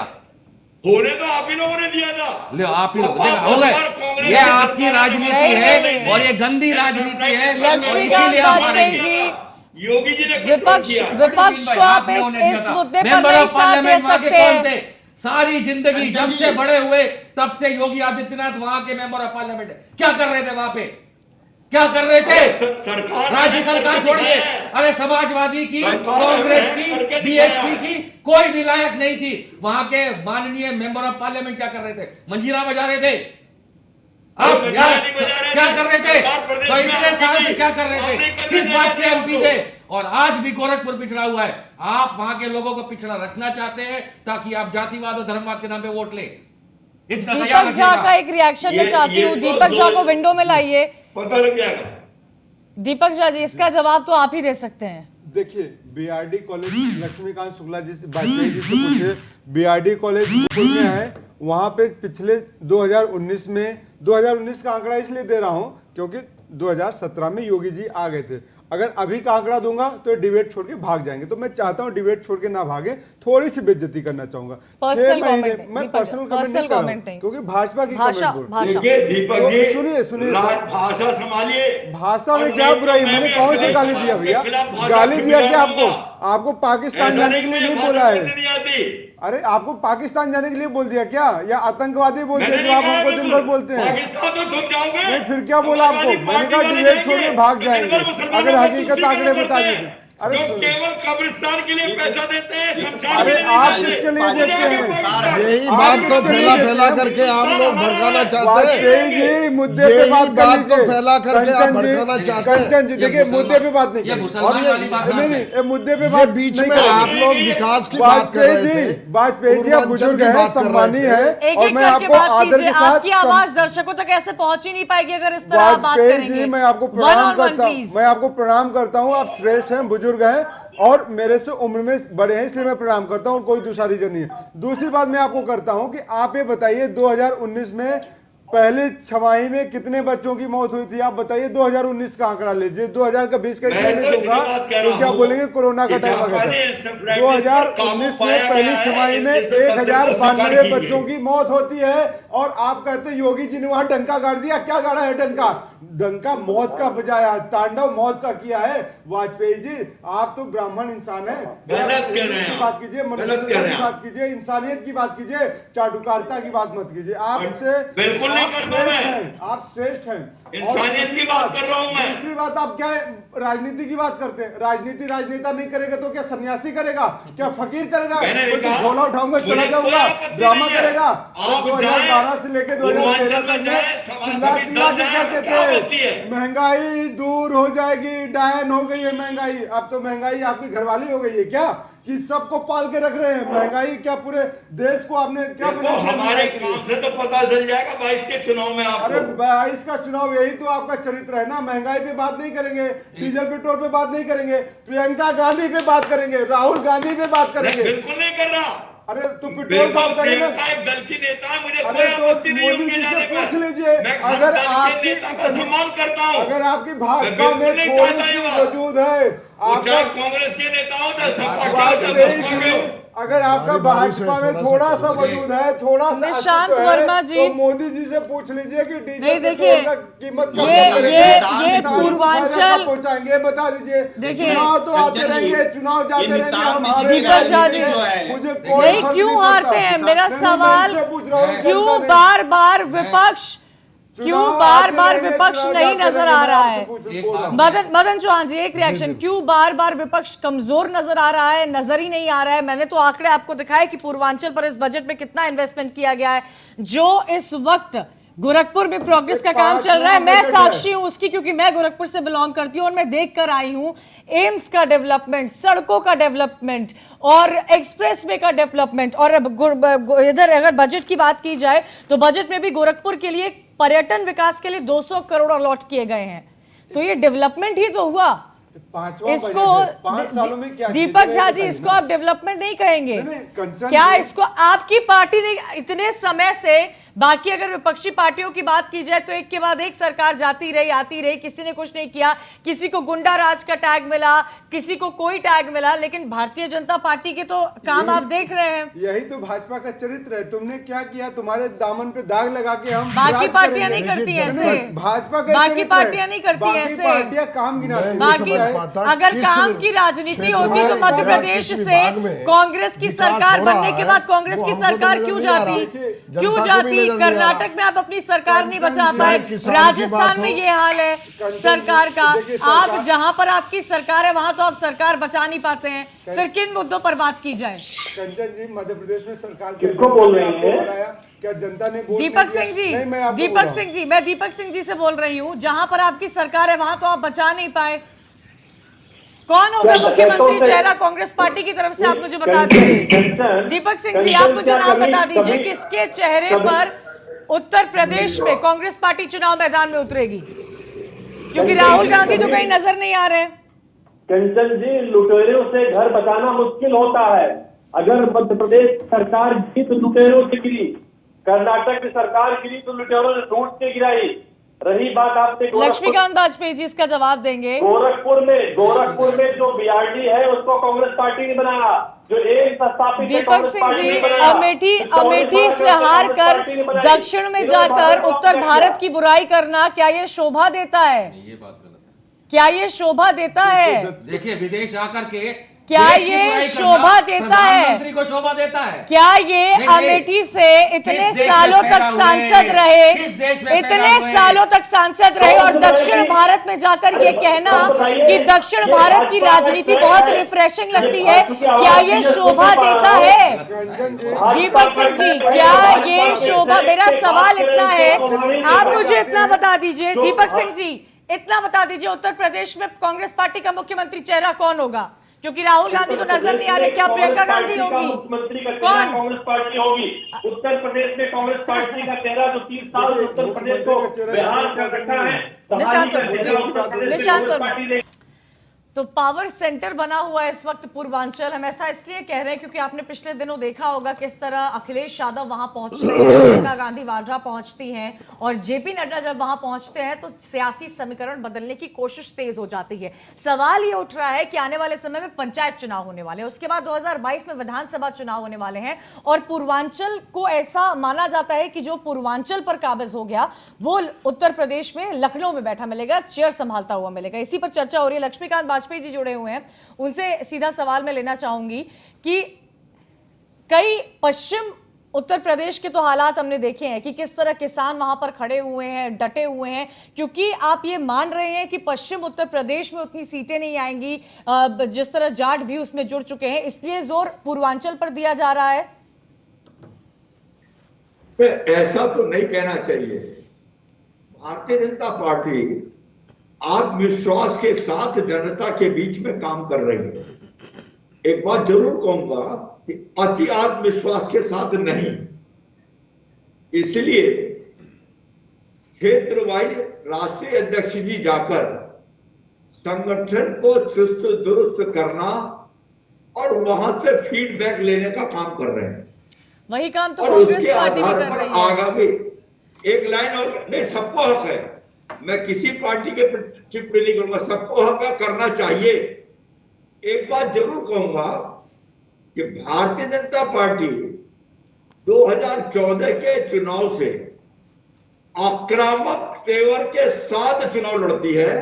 होने तो आप ही लोगों ने दिया था। ले, आप ही लोग हो गए। ये आपकी राजनीति है और ये गंदी राजनीति है, और इसीलिए आप हारेंगे। योगी जी ने विपक्ष को आप इस मुद्दे पर नहीं साथ दे सकते। सारी जिंदगी जब से बड़े हुए तब से योगी आदित्यनाथ वहां के मेंबर ऑफ पार्लियामेंट क्या कर रहे थे? वहां पे क्या कर रहे थे? सरकार, राज्य सरकार छोड़िए, अरे समाजवादी की, कांग्रेस की, बीएसपी की कोई भी लायक नहीं थी। वहां के माननीय मेंबर ऑफ पार्लियामेंट क्या कर रहे थे? मंजीरा बजा रहे थे। आप क्या कर रहे थे? तो इतने साल से क्या कर रहे थे? किस बात के एमपी थे? और आज भी गोरखपुर पिछड़ा हुआ है। आप वहां के लोगों को पिछड़ा रखना चाहते हैं ताकि आप जातिवाद और धर्मवाद के नाम पे वोट ले। दीपक झा का एक रिएक्शन मैं चाहती हूँ। दीपक झा को विंडो में लाइए। पता लग जाएगा। दीपक झा जी, इसका जवाब तो आप ही दे सकते हैं। देखिए, बीआरडी कॉलेज, लक्ष्मीकांत शुक्ला जी वाजपेयी जी से पूछे, बीआरडी कॉलेज में है, वहां पे पिछले 2019 का आंकड़ा इसलिए दे रहा हूं क्योंकि 2017 में योगी जी आ गए थे। अगर अभी का आंकड़ा दूंगा तो डिबेट छोड़ के भाग जाएंगे, तो मैं चाहता हूं डिबेट छोड़ के ना भागे, थोड़ी सी बेइज्जती करना चाहूंगा। 6 महीने मैं पर्सनल कमेंट नहीं, क्योंकि भाजपा की दीपक जी सुनिए भाषा संभालिए। भाषा में क्या बुराई? मैंने कौन सी गाली दिया भैया? गाली दिया क्या आपको पाकिस्तान जाने के लिए नहीं बोला है? अरे आपको पाकिस्तान जाने के लिए बोल दिया क्या, या आतंकवादी बोल दिया जो आप हमको दिन भर बोलते हैं? नहीं, फिर क्या बोला आपको? मैंने कहा डिबेट छोड़ के भाग जाएंगे अगर हकीकत आंकड़े बता देते। अरे जो केवल कब्रिस्तान के लिए पैसा देते हैं, शमशान के अरे लिए नहीं आप देते। किसके लिए देते हैं? यही आप बात तो किसके लिए फैला देते फैला हैं? करके आप लोग भड़काना चाहते वाजपेयी हैं। जी मुद्दे पे यही बात कर बात तो लीजिए। फैला करके आप कंचन जी, भड़काना चाहते हैं। कंचन जी देखिए मुद्दे पे बात नहीं ये करें। मुसलमान और ये वाली बात नहीं है। नहीं ये मुद्दे पे ये बात बीच नहीं में करें। आप लोग विकास की बात कर रहे थे, वाजपेयी जी आप पूर्वांचल बुजुर्ग की हैं, बात कर रहे सम्मानीय थे। है एक और एक मैं करके आपको बात आदर कीजिए, के साथ आपकी आवाज दर्शकों तक ऐसे पहुंच ही नहीं पाएगी अगर इस तरह आप बात वाजपेयी करेंगे। जी मैं आपको One प्रणाम on one, करता हूँ, please. मैं आपको प्रणाम करता हूँ। आप श्रेष्ठ हैं, बुजुर्ग हैं और मेरे से उम्र में बड़े हैं, इसलिए मैं प्रणाम करता हूँ और कोई दूसरा रीजन नहीं है। दूसरी बात मैं आपको करता हूँ कि आप ये बताइए 2019 में पहली छमाही में कितने बच्चों की मौत हुई थी? आप बताइए 2019 का आंकड़ा लीजिए, 2020 का इसलिए नहीं दूंगा क्योंकि आप बोलेंगे कोरोना का टाइम आ गया था। 2019 में पहली छमाही में 1092 बच्चों की मौत होती है और आप कहते हैं योगी जी ने वहां डंका गाड़ दिया। क्या गाड़ा है डंका? डंका मौत का बजाया, तांडव मौत का किया है। वाजपेयी जी आप तो ब्राह्मण इंसान है, बात कीजिए, मनुष्यता की बात कीजिए, इंसानियत की बात कीजिए, चाटुकारिता की बात मत कीजिए। आपसे बिल्कुल नहीं करता मैं। आप श्रेष्ठ हैं, इंसानियत की बात कर रहा हूं मैं। दूसरी बात आप क्या है, राजनीति की बात करते हैं। राजनीति राजनेता नहीं करेगा तो क्या सन्यासी करेगा? क्या फकीर करेगा? मैंने कोई तो कहा, झोला उठाऊंगा चला मुझे जाऊंगा, कोई आपत्ति ड्रामा नहीं है। करेगा। आप 2012 से लेकर 2013 तक में चिल्ला चिल्ला के कहते थे महंगाई दूर हो जाएगी, डायन हो गई है महंगाई। अब तो महंगाई आपकी घरवाली हो गई है क्या, कि सबको पाल के रख रहे हैं? महंगाई क्या पूरे देश को आपने क्या बना दिया? हमारे काम से तो पता चल जाएगा 22 के चुनाव में आपको। अरे 22 का चुनाव, यही तो आपका चरित्र है ना। महंगाई पे बात नहीं करेंगे, डीजल पेट्रोल पे बात नहीं करेंगे, प्रियंका गांधी पे बात करेंगे, राहुल गांधी पे बात करेंगे। बिल्कुल नहीं कर रहा। अरे तो पेट्रोल का बताइए ना। एक दल की नेता है, मुझे अरे कोई तो आपत्ति नहीं मोदी उनके जी से जाने पर। पूछ लीजिए, मैं अगर दल के आपकी नेता का सम्मान करता हूं, अगर आपकी भाजपा बिल्कुल में नहीं थोड़ी चाहता सी ये बात। वजूद है, वो चाहे आपका कांग्रेस के नेता हो चाहे सपा के हो, वाजपेयी चाहे बसपा के हो। जी, अगर आपका भाजपा में थोड़ा सा वजूद है, थोड़ा सा निशांत अस्तित्व है, वर्मा जी, तो मोदी जी से पूछ लीजिए कि डीजल नहीं, देखिए, पेट्रोल का कीमत कब ये करेंगे? पूर्वांचल पहुंचाएंगे, बता दीजिए। देखिए, चुनाव तो आते कंचन जी, रहेंगे, चुनाव जाते ये रहेंगे, निशान हम भी हारे जीत दीपक झा जी, मुझे कोई नहीं फर्क क्यों नहीं हारते पड़ता। हैं? मेरा नहीं, सवाल मैं पूछ रहा हूँ, क्यों जनता ने- बार बार विपक्ष क्यों चुनाव बार आते बार रहेंगे, विपक्ष चुनाव नहीं जाते नजर रहेंगे, आ मैं रहा आपसे है? बोल रहा हूँ। मदन चौहान जी, एक रिएक्शन, क्यों बार बार विपक्ष कमजोर नजर आ रहा है, नजर ही नहीं आ रहा है? मैंने तो आंकड़े आपको दिखाए कि पूर्वांचल पर इस बजट में कितना इन्वेस्टमेंट किया गया है। जो इस वक्त गोरखपुर में प्रोग्रेस का काम चल रहा है, मैं साक्षी हूं उसकी, क्योंकि मैं गोरखपुर से बिलोंग करती हूं और मैं देख कर आई हूं एम्स का डेवलपमेंट, सड़कों का डेवलपमेंट और एक्सप्रेसवे का डेवलपमेंट। और इधर अगर बजट की बात की जाए तो बजट में भी गोरखपुर के लिए पर्यटन विकास के लिए 200 करोड़ अलॉट किए गए हैं। तो ये डेवलपमेंट ही तो हुआ। पांचवां इसको बजट है। 5 सालों में क्या दीपक किया? झा जी, इसको आप डेवलपमेंट नहीं कहेंगे? नहीं, कंचन क्या जी- इसको आपकी पार्टी ने इतने समय से, बाकी अगर विपक्षी पार्टियों की बात की जाए तो एक के बाद एक सरकार जाती रही आती रही, किसी ने कुछ नहीं किया, किसी को गुंडा राज का टैग मिला, किसी को कोई टैग मिला, लेकिन भारतीय जनता पार्टी के तो काम आप देख रहे हैं। यही तो भाजपा का चरित्र है। तुमने क्या किया? तुम्हारे दामन पे दाग लगा के हम बाकी राज पार्टियां करेंगे। नहीं करती नहीं, ऐसे। भाजपा का बाकी चरित्र है। पार्टियां नहीं करती बाकी ऐसे। पार्टियां काम गिनाती हैं। बाकी समझ पाता अगर किस काम की राजनीति क्षेत्र होती तो में मध्य या प्रदेश किस से विभाग में कांग्रेस की विकास सरकार हो रहा बनने के है, बाद कांग्रेस वो की हमको तो सरकार नजर क्यों नहीं आ रहा। जाती? जनता क्यों को भी जाती? नजर नहीं आ रहा। कर्नाटक में आप अपनी सरकार नहीं बचा कंचन पाए, जी, किसान की बात राजस्थान में हो। ये हाल है कंचन जी, सरकार का। देखिए, आप सरकार- जहां पर आपकी सरकार है वहां तो आप सरकार बचा नहीं पाते हैं, फिर किन मुद्दों पर बात की जाए? कंचन जी, मध्य प्रदेश में सरकार किसको बोल रहे आपको हैं? बनाया? क्या जनता ने वोट दीपक नहीं दिया? सिंह जी, नहीं, मैं आपको बोल दीपक रहा हूं। सिंह जी, मैं दीपक सिंह जी से बोल रही हूं, जहां पर आपकी सरकार है वहां तो आप बचा नहीं पाए। कौन होगा मुख्यमंत्री चेहरा कांग्रेस पार्टी की तरफ से, आप मुझे बता दीजिए। दीपक सिंह जी, आप मुझे नाम बता दीजिए किसके चेहरे पर उत्तर प्रदेश में कांग्रेस पार्टी चुनाव मैदान में उतरेगी, क्योंकि राहुल गांधी तो कहीं नजर नहीं आ रहे। कंचन जी, लुटेरों से घर बचाना मुश्किल होता है। अगर मध्य प्रदेश सरकार गिरी तो लुटेरों से गिरी, कर्नाटक की सरकार गिरी तो लुटेरों ने लूट के गिराई। रही बात आपसे लक्ष्मीकांत वाजपेयी जी इसका जवाब देंगे। गोरखपुर में जो बीआरडी है उसको कांग्रेस पार्टी ने बनाया, जो एम्स स्थापित है, दीपक कांग्रेस सिंह पार्टी जी, ने बनाया। अमेठी से हार कर दक्षिण में जाकर उत्तर भारत की बुराई करना, क्या ये शोभा देता है? ये बात गलत है। क्या ये शोभा देता है? देखिए, विदेश जाकर के क्या देश की ये बुराई करना शोभा देता है? प्रधानमंत्री को शोभा देता है? क्या ये नहीं, अमेठी से इतने किस देश में सालों पैदा तक हुए? सांसद रहे, किस देश में पैदा इतने हुए? सालों तक सांसद रहे और दक्षिण भारत में जाकर ये कहना कि दक्षिण भारत की राजनीति बहुत रिफ्रेशिंग लगती है, क्या ये शोभा देता है? कंचन जी, दीपक सिंह जी, क्या ये शोभा, मेरा सवाल इतना है, आप मुझे इतना बता दीजिए, दीपक सिंह जी इतना बता दीजिए, उत्तर प्रदेश में कांग्रेस पार्टी का मुख्यमंत्री चेहरा कौन होगा? क्योंकि राहुल गांधी तो नजर नहीं आ रहे, क्या प्रियंका गांधी होगी? मुख्यमंत्री का चेहरा कौन? कांग्रेस पार्टी होगी। उत्तर प्रदेश में कांग्रेस पार्टी का चेहरा जो 30 साल उत्तर प्रदेश को बेहाल कर रखा है, निशांत का चेहरा उत्तर प्रदेश में निशांत कांग्रेस पार्टी ने। तो पावर सेंटर बना हुआ है इस वक्त पूर्वांचल। हम ऐसा इसलिए कह रहे हैं क्योंकि आपने पिछले दिनों देखा होगा किस तरह अखिलेश यादव वहां पहुंचते हैं, प्रियंका गांधी वाड्रा पहुंचती हैं और जेपी नड्डा जब वहां पहुंचते हैं तो सियासी समीकरण बदलने की कोशिश तेज हो जाती है। सवाल ये उठ रहा है कि आने वाले समय में पंचायत चुनाव होने वाले हैं, उसके बाद 2022 में विधानसभा चुनाव होने वाले हैं और पूर्वांचल को ऐसा माना जाता है कि जो पूर्वांचल पर काबिज हो गया वो उत्तर प्रदेश में लखनऊ में बैठा मिलेगा, चेयर संभालता हुआ मिलेगा। इसी पर चर्चा हो रही है। लक्ष्मीकांत वाजपेयी जी जुड़े हुए हैं, उनसे सीधा सवाल मैं लेना चाहूंगी कि कई पश्चिम उत्तर प्रदेश के तो हालात हमने देखे हैं कि किस तरह किसान वहां पर खड़े हुए हैं, डटे हुए हैं, क्योंकि आप ये मान रहे हैं कि पश्चिम उत्तर प्रदेश में उतनी सीटें नहीं आएंगी जिस तरह जाट भी उसमें जुड़ चुके हैं, इसलिए जोर पूर्वांचल पर दिया जा रहा है। ऐसा तो नहीं कहना चाहिए। भारतीय जनता पार्टी आत्मविश्वास के साथ जनता के बीच में काम कर रही है। एक बात जरूर कहूंगा कि अति आत्मविश्वास के साथ नहीं, इसलिए क्षेत्र वाइज राष्ट्रीय अध्यक्ष जी जाकर संगठन को चुस्त दुरुस्त करना और वहां से फीडबैक लेने का काम कर रहे हैं। वही काम तो और कांग्रेस उसके पार्टी भी आधार कर पर रही है। आगामी एक लाइन और नहीं, सबको हक है, मैं किसी पार्टी के टिप्पणी नहीं करूंगा, सबको हक करना चाहिए। एक बात जरूर कहूंगा कि भारतीय जनता पार्टी 2014 के चुनाव से आक्रामक तेवर के साथ चुनाव लड़ती है।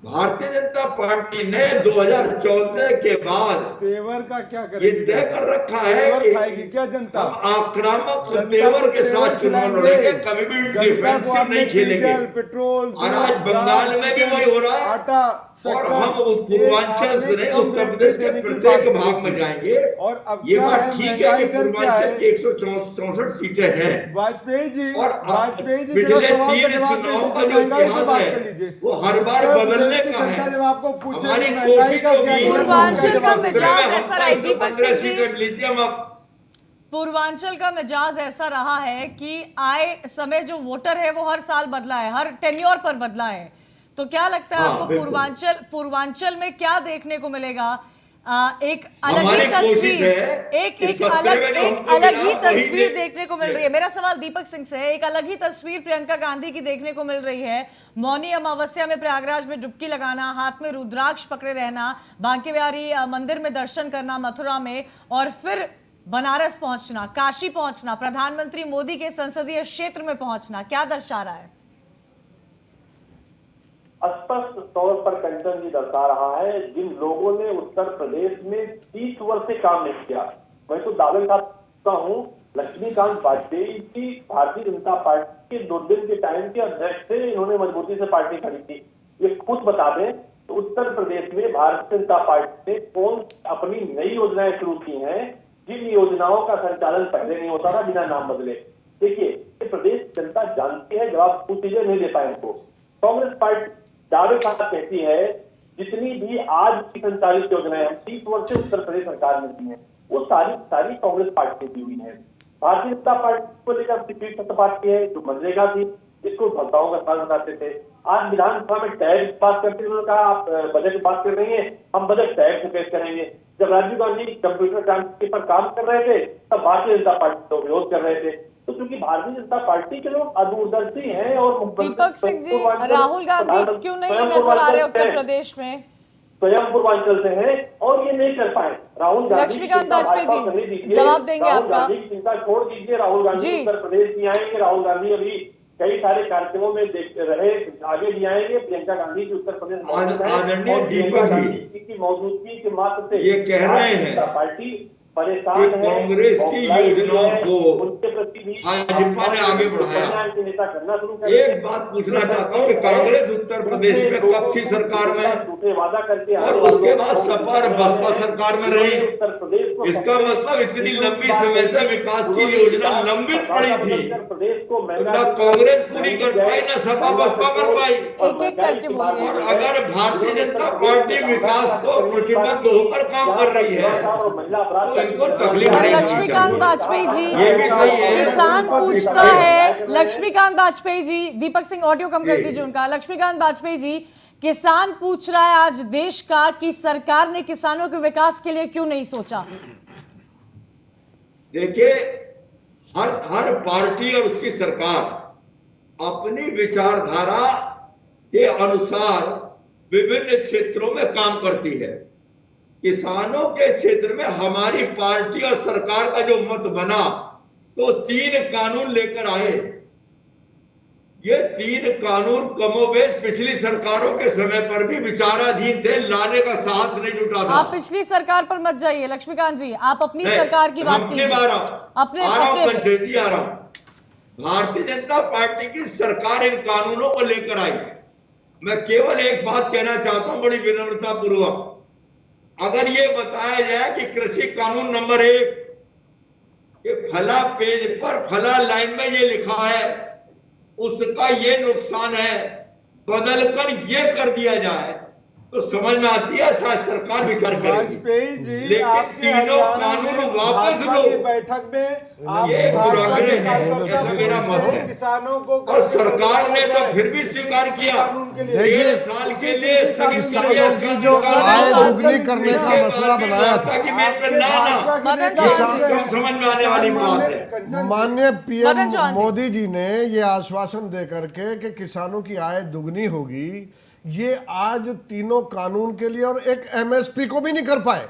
भारतीय जनता पार्टी ने 2014 के बाद तेवर का क्या ये करेगी? तय कर रखा है तेवर खाएगी क्या जनता? हम आक्रामक जनता तेवर को के तेवर साथ चुनाव खिलाएंगे। लड़ेंगे, कभी भी जनता को डिफेंसिव आपने नहीं खेलेंगे। डीजल, पेट्रोल, और आज दूध, बंगाल दाल, में भी वही हो रहा है। आटा, और शक्कर, हम ये पूर्वांचल से आपने नहीं, कम उत्तर रेट प्रदेश पे के देने की प्रत्येक बात भाग करी में थी। जाएंगे। और अब ये क्या बात है, ठीक है महंगाई कि दर क्या पूर्वांचल है? की 164 सीटें हैं। वाजपेयी जी, और वाजपेयी जी पिछले जरा सवाल का 3 जवाब दे चुनाव का दीजिए, जो महंगाई की इतिहास बात है, कर लीजिए। वो हर बार उत्तर बदलने प्रदेश की का जनता है। जब आपको पूछे हमारी महंगाई का कोशिश क्या होगी, करें, पूर्वांचल का जवाब दीजिए। मिजाज ऐसा रहा है, दीपक सिंह जी। सीटें लीजिए हम आप। पूर्वांचल का मिजाज ऐसा रहा है कि आए समय जो वोटर है वो हर साल बदला है, हर टेन्योर पर बदला है। तो क्या लगता है हाँ, आपको बिल्कुल। पूर्वांचल में क्या देखने को मिलेगा? एक अलग हमारी ही कोशिश तस्वीर, है एक कि एक सत्तर अलग में जो एक हमको अलग मिला, ही वही तस्वीर दे- देखने को मिल रही है। मेरा सवाल दीपक सिंह से है, एक अलग ही तस्वीर प्रियंका गांधी की देखने को मिल रही है। मौनी अमावस्या में प्रयागराज में डुबकी लगाना, हाथ में रुद्राक्ष पकड़े रहना, बांके बिहारी मंदिर में दर्शन करना मथुरा में, और फिर बनारस पहुंचना, काशी पहुंचना, प्रधानमंत्री मोदी के संसदीय क्षेत्र में पहुंचना, क्या दर्शा रहा है? स्पष्ट तौर पर कंचन जी दर्शा रहा है जिन लोगों ने उत्तर प्रदेश में 30 वर्ष से काम नहीं किया। मैं तो दावे के साथ कहता हूँ, लक्ष्मीकांत वाजपेयी जी भारतीय जनता पार्टी के 2 दिन के टाइम के अध्यक्ष थे, इन्होंने मजबूती से पार्टी खड़ी थी। ये खुद बता दें तो उत्तर प्रदेश में भारतीय जनता पार्टी ने कौन अपनी नई योजनाएं शुरू की हैं, जिन योजनाओं का संचालन पहले नहीं होता था बिना नाम बदले। देखिए, ये प्रदेश जनता जानती है, जवाब पूछ लीजिए, नहीं दे पाए इनको। कांग्रेस पार्टी दावे के साथ कहती है जितनी भी आज की संचालित योजनाएं हम 30 वर्ष से उत्तर प्रदेश सरकार में दी है, वो सारी कांग्रेस पार्टी दी हुई है। भारतीय जनता पार्टी को लेकर पीठ सत्ता की है, जो मनरेगा थी, इसको भक्ताओं का साथ बताते थे। आज विधानसभा में टैक्स की बात करते हुए कहा आप बजट की बात कर रही हैं, हम बजट टैक्स पेश करेंगे। जब राजीव गांधी कंप्यूटर क्रांति पर काम कर रहे थे तब भारतीय जनता पार्टी का विरोध कर रहे थे। तो क्योंकि भारतीय जनता पार्टी के लोग अदूरदर्शी हैं और दीपक सिंह जी, राहुल गांधी क्यों नहीं नजर आ रहे उत्तर प्रदेश में? स्वयं पूर्वांचल से हैं और ये नहीं कर पाए। राहुल गांधी लक्ष्मीकांत वाजपेयी जी जवाब देंगे राहुल आपका। गांधी की चिंता छोड़ दीजिए, राहुल गांधी जी। उत्तर प्रदेश नहीं आएंगे। राहुल गांधी अभी कई सारे कार्यक्रमों में देख रहे, आगे भी आएंगे। प्रियंका गांधी जी उत्तर प्रदेश मौजूद हैं आदरणीय और प्रियंका दीपक जी, गांधी जी की मौजूदगी के मात्र से ये कह रहे हैं जनता पार्टी परेशान कि है, कांग्रेस की योजनाओं को उनके प्रति भी भाजपा ने आगे बढ़ाया। के नेता करना शुरू कर एक बात पूछना चाहता हूँ कि कांग्रेस उत्तर प्रदेश में कब थी सरकार में झूठे वादा करके और उसके बाद सपा और बसपा सरकार में रही। उत्तर प्रदेश को इसका मतलब इतनी लंबी समय से विकास की योजना लंबित पड़ी थी, प्रदेश को ना कांग्रेस पूरी कर पाई ना सपा बसपा कर पाई। एक-एक करके बोलिए। और अगर भारतीय जनता पार्टी विकास को प्रतिबद्ध होकर काम कर रही है तो इनको तकलीफ और नहीं होनी लक्ष्मीकांत चाहिए। वाजपेयी जी, ये भी सही है। किसान पूछता है, लक्ष्मीकांत वाजपेयी जी, दीपक सिंह ऑडियो कम कर दीजिए उनका। लक्ष्मीकांत वाजपेयी जी, किसान पूछ रहा है आज देश का कि सरकार ने किसानों के विकास के लिए क्यों नहीं सोचा? देखिए, हर पार्टी और उसकी सरकार अपनी विचारधारा के अनुसार विभिन्न क्षेत्रों में काम करती है। किसानों के क्षेत्र में हमारी पार्टी और सरकार का जो मत बना तो 3 कानून लेकर आए। ये 3 कानून कमोबेश पिछली सरकारों के समय पर भी विचाराधीन थे, लाने का साहस नहीं जुटा था। आप पिछली सरकार पर मत जाइए लक्ष्मीकांत जी, आप अपनी सरकार की बात कीजिए। अपने पंचायती आ रहा हूं। भारतीय जनता पार्टी की सरकार इन कानूनों को लेकर आई। मैं केवल एक बात कहना चाहता हूं बड़ी विनम्रता पूर्वक, अगर ये बताया जाए कि कृषि कानून नंबर 1 कि फला पेज पर फला लाइन में ये लिखा है, उसका ये नुकसान है, बदलकर ये कर दिया जाए, तो समझ में आती है शायद सरकार विचार करेगी। वाजपेयी जी, लेकिन आपके तीनों हरियाणा कानून में वापस भाजपा लो। की बैठक में आप ये भाजपा दुराग्रह के है, कार्यकर्ता ऐसा मेरा को मत पूछते है। हैं किसानों को और कैसे सरकार ने बदलाया तो फिर भी जाए। स्वीकार इसी किया। कानून के लिए देखिए, 1 साल के लिए स्थगित किसानों किया की जो आय दोगुनी करने का मसला बनाया था, कि मेरे पे ना समझ में आने वाली बात है। माननीय मदन पीएम चौहान जी। मोदी जी ने ये आश्वासन दे करके कि किसानों की आय दुगनी होगी, ये आज तीनों कानून के लिए और एक एमएसपी को भी नहीं कर पाए।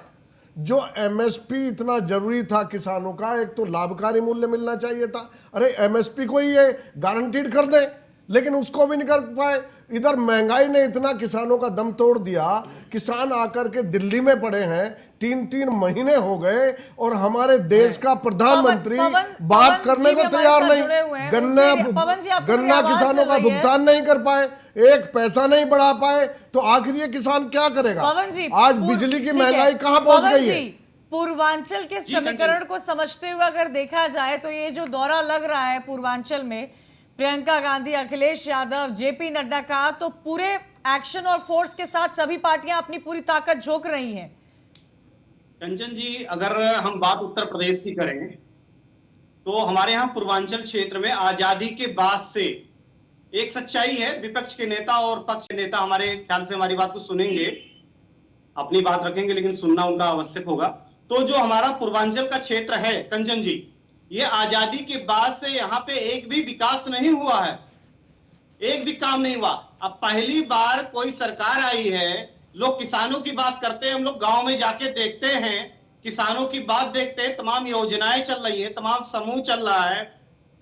जो एमएसपी इतना जरूरी था किसानों का, एक तो लाभकारी मूल्य मिलना चाहिए था, अरे एमएसपी को ही ये गारंटीड कर दे, लेकिन उसको भी नहीं कर पाए। इधर महंगाई ने इतना किसानों का दम तोड़ दिया, किसान आकर के दिल्ली में पड़े हैं, 3-3 महीने हो गए और हमारे देश का प्रधानमंत्री बात करने को तैयार नहीं। गन्ना किसानों का भुगतान नहीं कर पाए, एक पैसा नहीं बढ़ा पाए, तो आखिर ये किसान क्या करेगा? आज बिजली की महंगाई कहां पहुंच गई है? पूर्वांचल के समीकरण को समझते हुए अगर देखा जाए तो ये जो दौरा लग रहा है पूर्वांचल में, प्रियंका गांधी, अखिलेश यादव, जेपी नड्डा का, तो पूरे एक्शन और फोर्स के साथ सभी पार्टियां अपनी पूरी ताकत झोंक रही हैं। कंचन जी, अगर हम बात उत्तर प्रदेश की करें तो हमारे यहाँ पूर्वांचल क्षेत्र में आजादी के बाद से एक सच्चाई है, विपक्ष के नेता और पक्ष के नेता हमारे ख्याल से हमारी बात को सुनेंगे, अपनी बात रखेंगे, लेकिन सुनना उनका आवश्यक होगा। तो जो हमारा पूर्वांचल का क्षेत्र है कंचन जी, ये आजादी के बाद से यहाँ पे एक भी विकास नहीं हुआ है, एक भी काम नहीं हुआ। अब पहली बार कोई सरकार आई है, लोग किसानों की बात करते हैं, हम लोग गांव में जाके देखते हैं, किसानों की बात देखते हैं, तमाम योजनाएं चल रही है, तमाम समूह चल रहा है,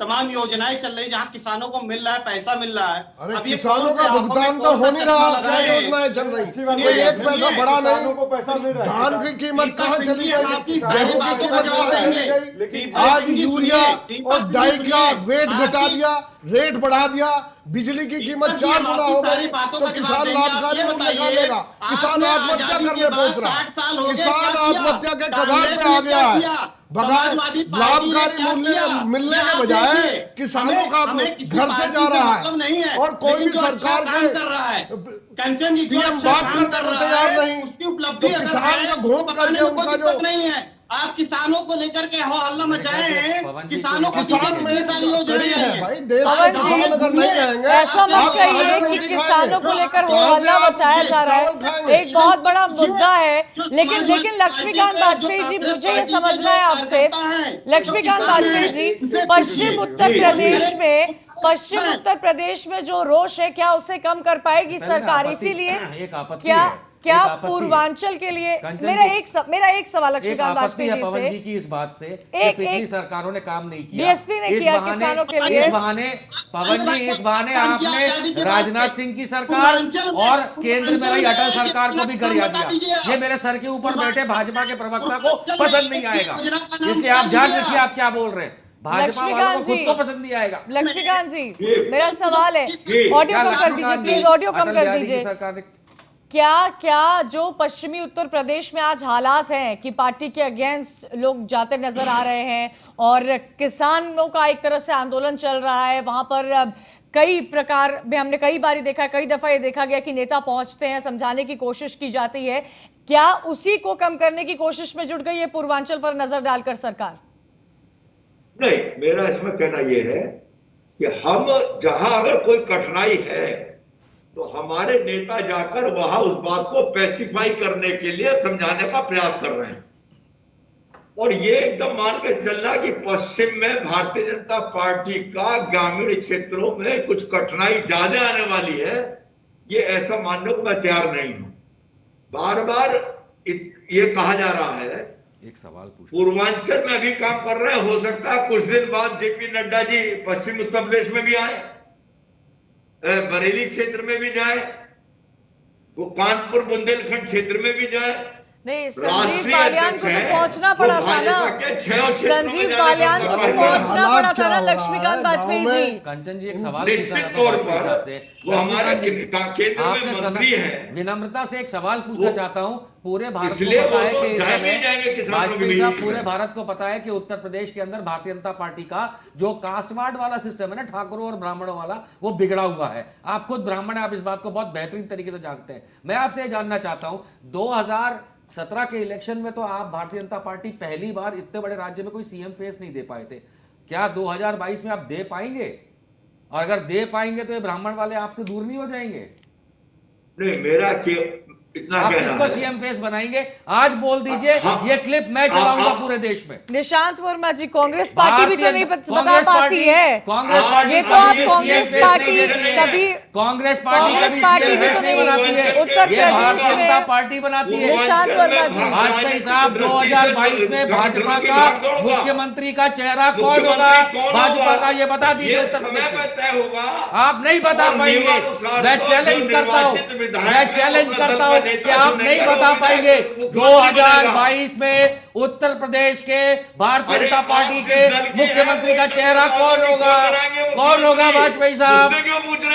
तमाम योजनाएं चल रही है जहां किसानों को मिल रहा है, पैसा मिल रहा है। अरे अब ये किसानों का भुगतान तो हो नहीं रहा, क्या योजनाएं चल रही? ये एक पैसा बड़ा नहीं, को पैसा मिल रहा है। धान की कीमत कहाँ चली गई, आपकी गेहूं की कीमत कहाँ चली गई? आज यूरिया और डाई का वेट घटा दिया, रेट बढ़ा दिया, बिजली की कीमत 4 गुना हो गई, तो किसान लाभकारी मूल्य कहाँ लेगा? किसान आत्महत्या करने पहुंच रहा है, किसान आत्महत्या के कगार पे आ गया है। बगैर लाभकारी मूल्य मिलने के बजाय किसानों का घर से जा रहा है, और कोई भी सरकार के कंचन जी पीएम बात करने को तैयार नहीं। उसकी उपलब्धि तो किसान का घूम करके उनका जो नहीं है, आप किसानों को लेकर के हल्ला मचाए हैं, किसानों को किसान में योजना है भाई, देश में किसान अगर नहीं रहेंगे, ऐसा मत कहिए कि किसानों को लेकर हल्ला मचाया जा रहा है, एक बहुत बड़ा मुद्दा है। लेकिन लक्ष्मीकांत वाजपेयी जी, मुझे ये समझना है आपसे, लक्ष्मीकांत वाजपेयी जी, पश्चिम उत्तर प्रदेश में जो रोष है, क्या उसे कम कर पाएगी सरकार? इसीलिए एक आपत्ति क्या है क्या एक आपत्ति है। पूर्वांचल के लिए कंचन मेरा जी, एक सवाल एक लक्ष्मीकांत आपत्ति वाजपेयी है जी पवन से। जी की इस बात से कि एक- पिछली एक- सरकारों ने काम नहीं किया। बीएसपी ने किया किसानों के लिए। इस बहाने पवन जी, इस बहाने आपने राजनाथ सिंह की सरकार और केंद्र में रही अटल सरकार को भी गरिया दिया। ये मेरे सर के ऊपर बैठे भाजपा के प्रवक्ता को पसंद नहीं आएगा, इसलिए आप ध्यान रखिए आप क्या बोल रहे हैं। भाजपा वालों को खुद को पसंद नहीं आएगा। लक्ष्मीकांत जी, मेरा सवाल है, ऑडियो कम कर दीजिए प्लीज, ऑडियो कम कर दीजिए। सरकार ने क्या जो पश्चिमी उत्तर प्रदेश में आज हालात हैं कि पार्टी के अगेंस्ट लोग जाते नजर आ रहे हैं और किसानों का एक तरह से आंदोलन चल रहा है, वहां पर कई प्रकार में हमने कई बारी देखा, कई दफा ये देखा गया कि नेता पहुंचते हैं, समझाने की कोशिश की जाती है, क्या उसी को कम करने की कोशिश में जुट गई है पूर्वांचल पर नजर डालकर सरकार? नहीं, मेरा इसमें कहना यह है कि हम जहां अगर कोई कठिनाई है तो हमारे नेता जाकर वहां उस बात को पैसिफाई करने के लिए समझाने का प्रयास कर रहे हैं। और ये एकदम मान के चलना कि पश्चिम में भारतीय जनता पार्टी का ग्रामीण क्षेत्रों में कुछ कठिनाई ज्यादा आने वाली है, ये ऐसा मानने को मैं तैयार नहीं हूं। बार बार ये कहा जा रहा है एक सवाल पूछ, पूर्वांचल में भी काम कर रहे हैं, हो सकता है कुछ दिन बाद जेपी नड्डा जी पश्चिम उत्तर प्रदेश में भी आए, बरेली क्षेत्र में भी जाए, वो कानपुर बुंदेलखंड क्षेत्र में भी जाए। नहीं, संजीव बालियान को तो पहुंचना पड़ा था ना, संजीव बालियान को तो पहुंचना पड़ा था ना लक्ष्मीकांत वाजपेयी जी। कंचन जी एक सवाल पूछना चाहता हूं आपके हिसाब से, वो हमारे आपसे मंत्री हैं, विनम्रता से एक सवाल पूछना चाहता हूं। पूरे भारत को पता है कि इस समय वाजपेयी साहब, पूरे भारत को पता है कि उत्तर प्रदेश के अंदर भारतीय जनता पार्टी का जो कास्टवाद वाला सिस्टम है ना, ठाकुरों और ब्राह्मणों वाला, वो बिगड़ा हुआ है। आप खुद ब्राह्मण हैं, आप इस बात को बहुत बेहतरीन तरीके से जानते हैं। मैं आपसे जानना चाहता हूं, 2017 के इलेक्शन में तो आप भारतीय जनता पार्टी पहली बार इतने बड़े राज्य में कोई सीएम फेस नहीं दे पाए थे, क्या 2022 में आप दे पाएंगे? और अगर दे पाएंगे तो ये ब्राह्मण वाले आपसे दूर नहीं हो जाएंगे? नहीं, मेरा इतना आप किसको सीएम फेस बनाएंगे? आज बोल दीजिए, ये क्लिप मैं चलाऊंगा पूरे देश में। निशांत वर्मा जी, कांग्रेस पार्टी भी तो नहीं बता पाती है। कांग्रेस पार्टी, ये तो आप कांग्रेस पार्टी कभी, कांग्रेस पार्टी कभी सीएम फेस नहीं बनाती है, ये भारतीय जनता पार्टी बनाती है। निशांत वर्मा जी, वाजपेयी साहब 2022 में भाजपा का मुख्यमंत्री का चेहरा कौन होगा? भाजपा का, ये बता दीजिए उत्तर प्रदेश में। तय होगा, आप नहीं बता पाएंगे, मैं चैलेंज करता हूं, मैं चैलेंज करता हूं कि आप नहीं बता पाएंगे 2022 में उत्तर प्रदेश के भारतीय जनता पार्टी के मुख्यमंत्री का चेहरा कौन होगा? कौन होगा वाजपेयी साहब?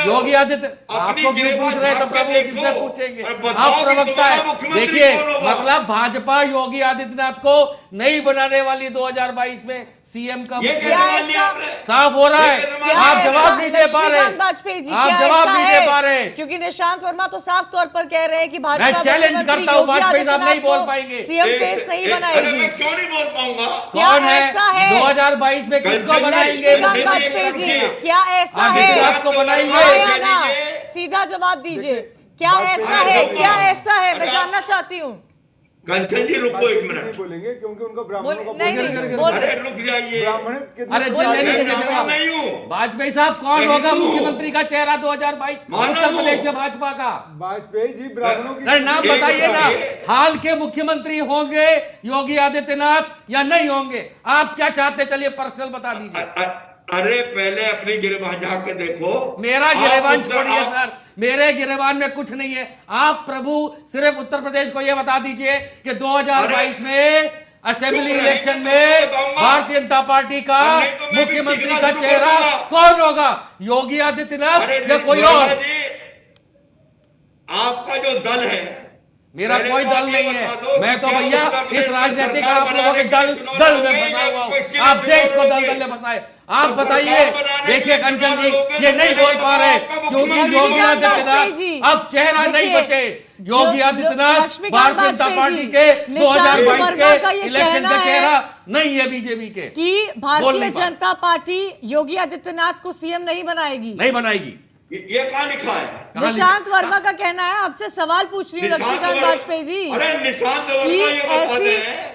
योगी आदित्य। आपको क्यों पूछ रहे हैं? तो प्रभु किससे पूछेंगे? आप प्रवक्ता है। देखिए, मतलब भाजपा योगी आदित्यनाथ को नहीं बनाने वाली 2022 में सीएम का साफ हो रहा है। आप जवाब नहीं दे पा रहे, वाजपेयी जी, आप जवाब नहीं दे पा रहे, क्योंकि निशांत वर्मा तो साफ तौर पर कह रहे हैं कि भाजपा मैं चैलेंज करता हूं, वाजपेयी साहब नहीं बोल पाएंगे, सीएम फेस नहीं बनाएगी। मैं क्यों नहीं बोल पाऊंगा? कौन है? ऐसा है 2022 में किसको बनाएंगे? वाजपेयी जी, क्या ऐसा है? आदित्यनाथ को बनाएंगे? हाँ या ना? सीधा जवाब दीजिए, क्या ऐसा है? क्या ऐसा है? मैं जानना चाहती हूँ। कंचन जी रुको एक मिनट, नहीं बोलेंगे क्योंकि उनका ब्राह्मणों का नहीं, अरे रुक जाइए, ब्राह्मण अरे नहीं हूँ। वाजपेयी साहब, कौन होगा मुख्यमंत्री का चेहरा 2022 उत्तर प्रदेश में भाजपा का? वाजपेयी जी ब्राह्मणों की अरे नाम बताइए ना। हाल के मुख्यमंत्री होंगे योगी आदित्यनाथ या नहीं होंगे? आप क्या चाहते, चलिए पर्सनल बता दीजिए। अरे पहले अपनी गिरबान जाके देखो। मेरा गिरेबान छोड़िए सर, मेरे गिरेबान में कुछ नहीं है। आप प्रभु सिर्फ उत्तर प्रदेश को यह बता दीजिए कि 2022 में असेंबली इलेक्शन में भारतीय जनता पार्टी का मुख्यमंत्री का चेहरा कौन होगा? योगी आदित्यनाथ या कोई और? आपका जो दल है, मेरा कोई दल नहीं है। मैं तो भैया इस राजनीतिक आप लोगों के दल में फंसा हुआ हूं। आप देश को दल में फंसाए। आप बताइए। देखिए कंचन जी, ये नहीं बोल पा रहे क्योंकि योगी आदित्यनाथ अब चेहरा नहीं बचे। योगी आदित्यनाथ भारतीय जनता पार्टी के 2022 के इलेक्शन का चेहरा नहीं है बीजेपी के, कि भारतीय जनता पार्टी योगी आदित्यनाथ को सीएम नहीं बनाएगी। नहीं बनाएगी। ये कहां लिखा है? निशांत वर्मा का कहना है। आपसे सवाल पूछ रही हूँ लक्ष्मीकांत वाजपेयी जी। अरे निशांत वर्मा ये बताते हैं।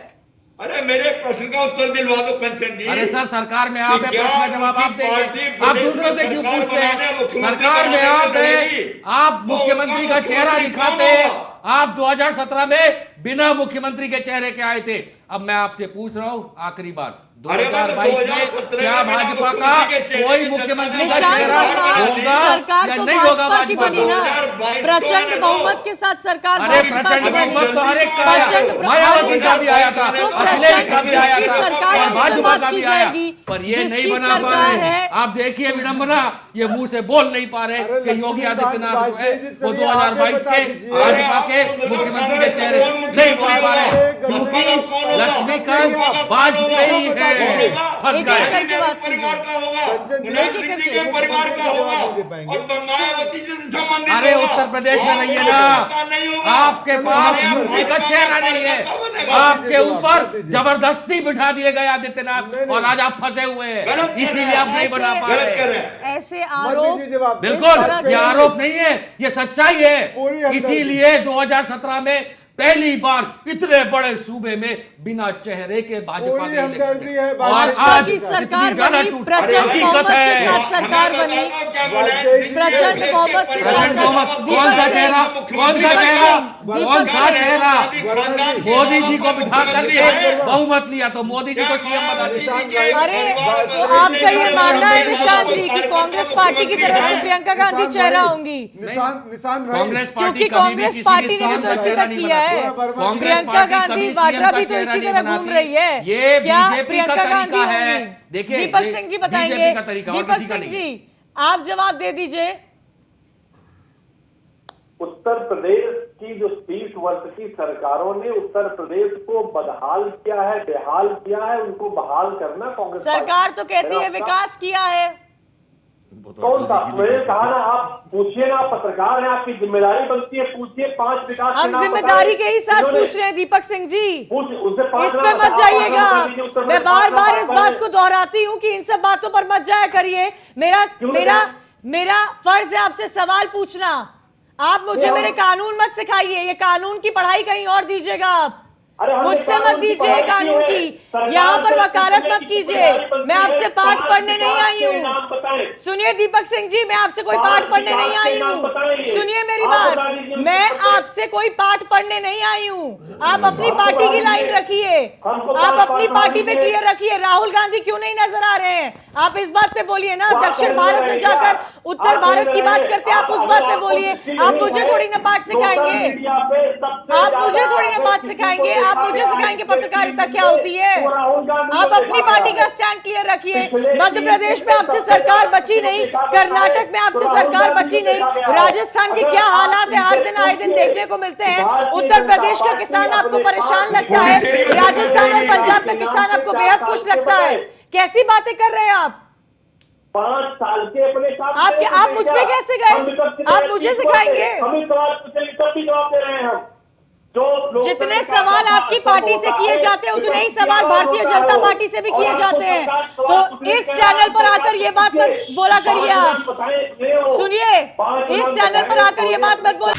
अरे मेरे प्रश्न का उत्तर दिलवा दो कंचन जी। अरे सर, सरकार में आप है, प्रश्न का जवाब आप देंगे। आप दूसरों से क्यों पूछते हैं? सरकार में आप है, आप मुख्यमंत्री का चेहरा दिखाते हैं, आप 2017 में बिना मुख्यमंत्री के चेहरे के आए थे। अब मैं आपसे पूछ रहा हूं आखिरी बार, 2022 में क्या भाजपा का कोई मुख्यमंत्री का चेहरा होगा सरकार या तो नहीं होगा भाजपा की भाजपा बनी ना, को? प्रचंड बहुमत के साथ सरकार अरे भाजपा प्रचंड की बनी। बहुमत तो हर एक का आया, मायावती का भी आया था, तो अखिलेश का भी आया जिसकी था सरकार है और उस पे भाजपा बात का की भी आया, जाएगी। पर ये नहीं जिसकी बना पा सरकार रहे। है। आप देखिए विडंबना, ये मुंह से बोल नहीं पा रहे अरे कि योगी आदित्यनाथ जो है वाजपेयी जी, वो चलिए 2022 आगे बता के दीजिए। भाजपा के मुख्यमंत्री के चेहरे नहीं बोल पा रहे क्योंकि लक्ष्मीकांत वाजपेयी है, फंस गए। करके बात परिवार का होगा, कंचन जी, मुलायम सिंह जी के परिवार का होगा नहीं दे पाएंगे। और मायावती जी से संबंधित अरे होगा। उत्तर प्रदेश में रहिए ना, आपके पास यूपी का चेहरा नहीं है, आपके ऊपर जबरदस्ती बिठा दिए गए आदित्यनाथ और आज आप फंसे हुए हैं, इसीलिए आप नहीं बना पा रहे। ऐसे मत आरोप दीजिए जवाब। बिल्कुल, ये आरोप नहीं है, ये सच्चाई पूरी है। हमदर्दी। इसीलिए 2017 में पहली बार इतने बड़े सूबे में बिना चेहरे के भाजपा पूरी के हमदर्दी है इलेक्शन और भाजपा आज की इतनी सरकार ज्यादा बनी, टूट प्रचंड हकीकत बहुमत के है। साथ सरकार बनी, प्रचंड बहुमत के साथ प्रचंड बहुमत, कौन सा चेहरा, कौन सा चेहरा, कौन सा चेहरा? मोदी जी को बिठा करके बहुमत लिया तो मोदी जी को सीएम बना दिया। अरे तो आपका ये मानना है निशांत जी कि कांग्रेस पार्टी की तरफ से प्रियंका गांधी चेहरा होंगी? निशांत भाई, कांग्रेस पार्टी क्योंकि कभी भी कांग्रेस किसी पार्टी भी ने भी तो इसी चेहरा तरह नहीं किया बनाती। है। कांग्रेस प्रियंका पार्टी गांधी कभी वाड्रा सीएम का भी तो चेहरा इसी नहीं तरह घूम बनाती। रही है। ये क्या बीजेपी का प्रियंका गांधी तरीका है। होंगी? देखिए दीपक सिंह जी बताएंगे। बीजेपी का तरीका और दीपक किसी का सिंह नहीं। जी आप जवाब दे दीजिए। उत्तर प्रदेश की जो 30 वर्ष की सरकारों ने उत्तर प्रदेश को बदहाल किया है, बेहाल किया है, उनको बहाल करना कांग्रेस सरकार तो कहती है मेरा विकास किया है। कौन सा? मैंने कहा ना, आप पूछिए ना, आप पत्रकार हैं, आपकी जिम्मेदारी बनती है, पूछिए 5 विकास के हम नाम जिम्मेदारी बताएं। के ही साथ इन्होंने- पूछ रहे हैं दीपक सिंह जी, उससे 5 इस पे मत जाइएगा। मैं बार बार इस बात को दोहराती हूँ कि इन सब बातों पर मत जाया करिए। मेरा फर्ज है आपसे सवाल पूछना। आप मुझे मेरे कानून मत सिखाइए, ये कानून की पढ़ाई कहीं और दीजिएगा आप, मुझसे मत दीजिए कानून की। यहाँ पर वकालत मत कीजिए। मैं आपसे पाठ पढ़ने नहीं आई हूँ। सुनिए दीपक सिंह जी, मैं आपसे कोई पाठ पढ़ने नहीं आई हूँ। सुनिए मेरी बात, मैं आपसे कोई पाठ पढ़ने नहीं आई हूँ। आप अपनी पार्टी की लाइन रखिए, आप अपनी पार्टी पे क्लियर रखिए। राहुल गांधी क्यों नहीं नजर आ रहे हैं? आप इस बात पे बोलिए ना। दक्षिण भारत में जाकर उत्तर भारत की बात करते हैं, आप उस बात पे बोलिए। आप मुझे थोड़ी ना पाठ सिखाएंगे, आप मुझे थोड़ी ना बात सिखाएंगे। आप मुझे सिखाएंगे पत्रकारिता क्या होती है। आप अपनी पार्टी का स्टैंड क्लियर रखिए। मध्य प्रदेश में आपसे सरकार बची नहीं, कर्नाटक में आपसे सरकार बची नहीं, राजस्थान के क्या हालात है हर दिन आए दिन देखने को मिलते हैं। उत्तर प्रदेश का किसान आपको परेशान लगता है, राजस्थान और पंजाब का किसान आपको बेहद खुश लगता है। कैसी बातें कर रहे हैं आप? 5 साल के अपने साथ आप मुझ पे कैसे गए? आप मुझे सिखाएंगे? हम सवाल पूछेंगे तब भी जवाब दे रहे हैं हम। जो जितने सवाल आपकी पार्टी से किए जाते हैं उतने ही सवाल भारतीय जनता पार्टी से भी किए जाते हैं। तो इस चैनल पर आकर ये बात मत बोला करिए। आप सुनिए, इस चैनल पर आकर ये बात मत बोल।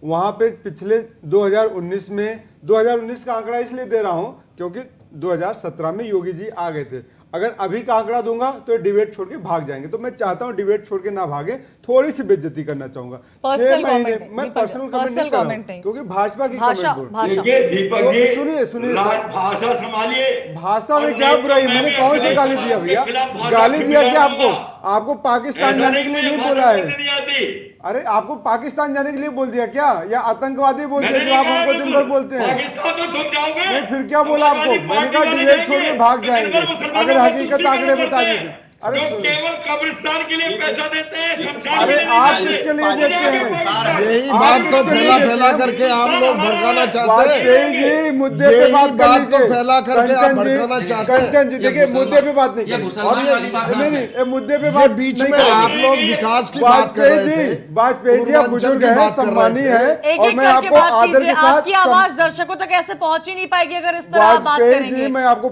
वहां पे पिछले 2019 का आंकड़ा इसलिए दे रहा हूं क्योंकि 2017 में योगी जी आ गए थे। अगर अभी का आंकड़ा दूंगा तो डिबेट छोड़ के भाग जाएंगे, तो मैं चाहता हूं डिबेट छोड़ के ना भागे, थोड़ी सी बेइज्जती करना चाहूंगा। 6 महीने मैं पर्सनल कमेंट नहीं, क्योंकि भाजपा की कमेंट देखिए दीपक जी, सुनिए भाषा संभालिए। भाषा में क्या बुराई? मैंने कौन सी गाली दिया भैया? गाली दिया क्या आपको? आपको पाकिस्तान जाने के लिए नहीं बोला है। अरे आपको पाकिस्तान जाने के लिए बोल दिया क्या, या आतंकवादी बोल दिया जो आप हमको दिन भर बोलते हैं? नहीं, फिर क्या बोला आपको? मैंने कहा डिबेट छोड़ के भाग जाएंगे अगर हकीकत आंकड़े बता देते। अरे केवल कब्रिस्तान के लिए पैसा देते हैं। अरे आप किसके लिए देते हैं? यही बात तो फैला करके आप लोग भड़काना चाहते वाजपेयी जी मुद्दे पे बात कर लीजिए। फैला करके आप भड़काना चाहते हैं। कंचन जी देखिए, मुद्दे पे बात नहीं ये करें। मुसलमान वाली बात नहीं नहीं, ये मुद्दे पे ये बात बीच नहीं में करें। आप लोग विकास की बात कर रहे थे, वाजपेयी जी आप बुजुर्ग हैं, सम्मानीय है, एक और एक मैं करके आपको बात आदर कीजिए। के साथ आपकी आवाज दर्शकों तक ऐसे पहुंच ही नहीं पाएगी अगर इस तरह आप बात वाजपेयी करेंगे। जी मैं आपको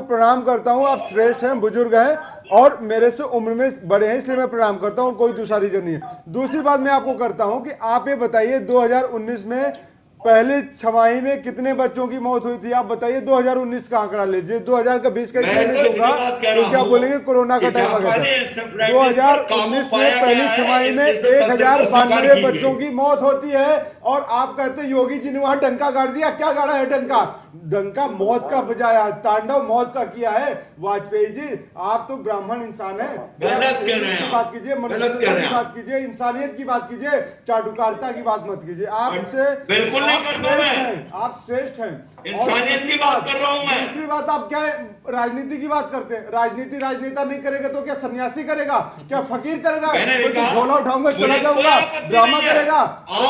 प्रणाम करता हूं। आप श्रेष्ठ हैं, बुजुर्ग हैं और मेरे से उम्र में बड़े हैं, इसलिए मैं प्रणाम करता हूं और कोई दूसरा रीजन नहीं है। दूसरी बात मैं आपको करता हूं कि आप ये बताइए 2019 में पहले छमाही में कितने बच्चों की मौत हुई थी आप बताइए। 2019 का आंकड़ा लीजिए, 2020 का इसलिए नहीं दूंगा क्योंकि आप बोलेंगे कोरोना का टाइम आ गया था। 2019 में पहली छमाही में 1092 बच्चों की मौत होती है और आप कहते हैं योगी जी ने वहां डंका गाड़ दिया। क्या गाड़ा है डंका? डंका मौत का बजाया, तांडव मौत का किया है। वाजपेयी जी आप तो ब्राह्मण इंसान है, की बात कीजिए, मनुष्यता की बात कीजिए, इंसानियत की बात कीजिए, चाटुकारिता की बात मत कीजिए। आपसे बिल्कुल नहीं करता मैं। आप श्रेष्ठ हैं, इंसानियत की बात कर रहा हूं मैं। दूसरी बात आप क्या है, राजनीति की बात करते हैं। राजनीति राजनेता नहीं करेगा तो क्या सन्यासी करेगा, क्या फकीर करेगा? तो झोला उठाऊंगा चला जाऊंगा, ड्रामा करेगा।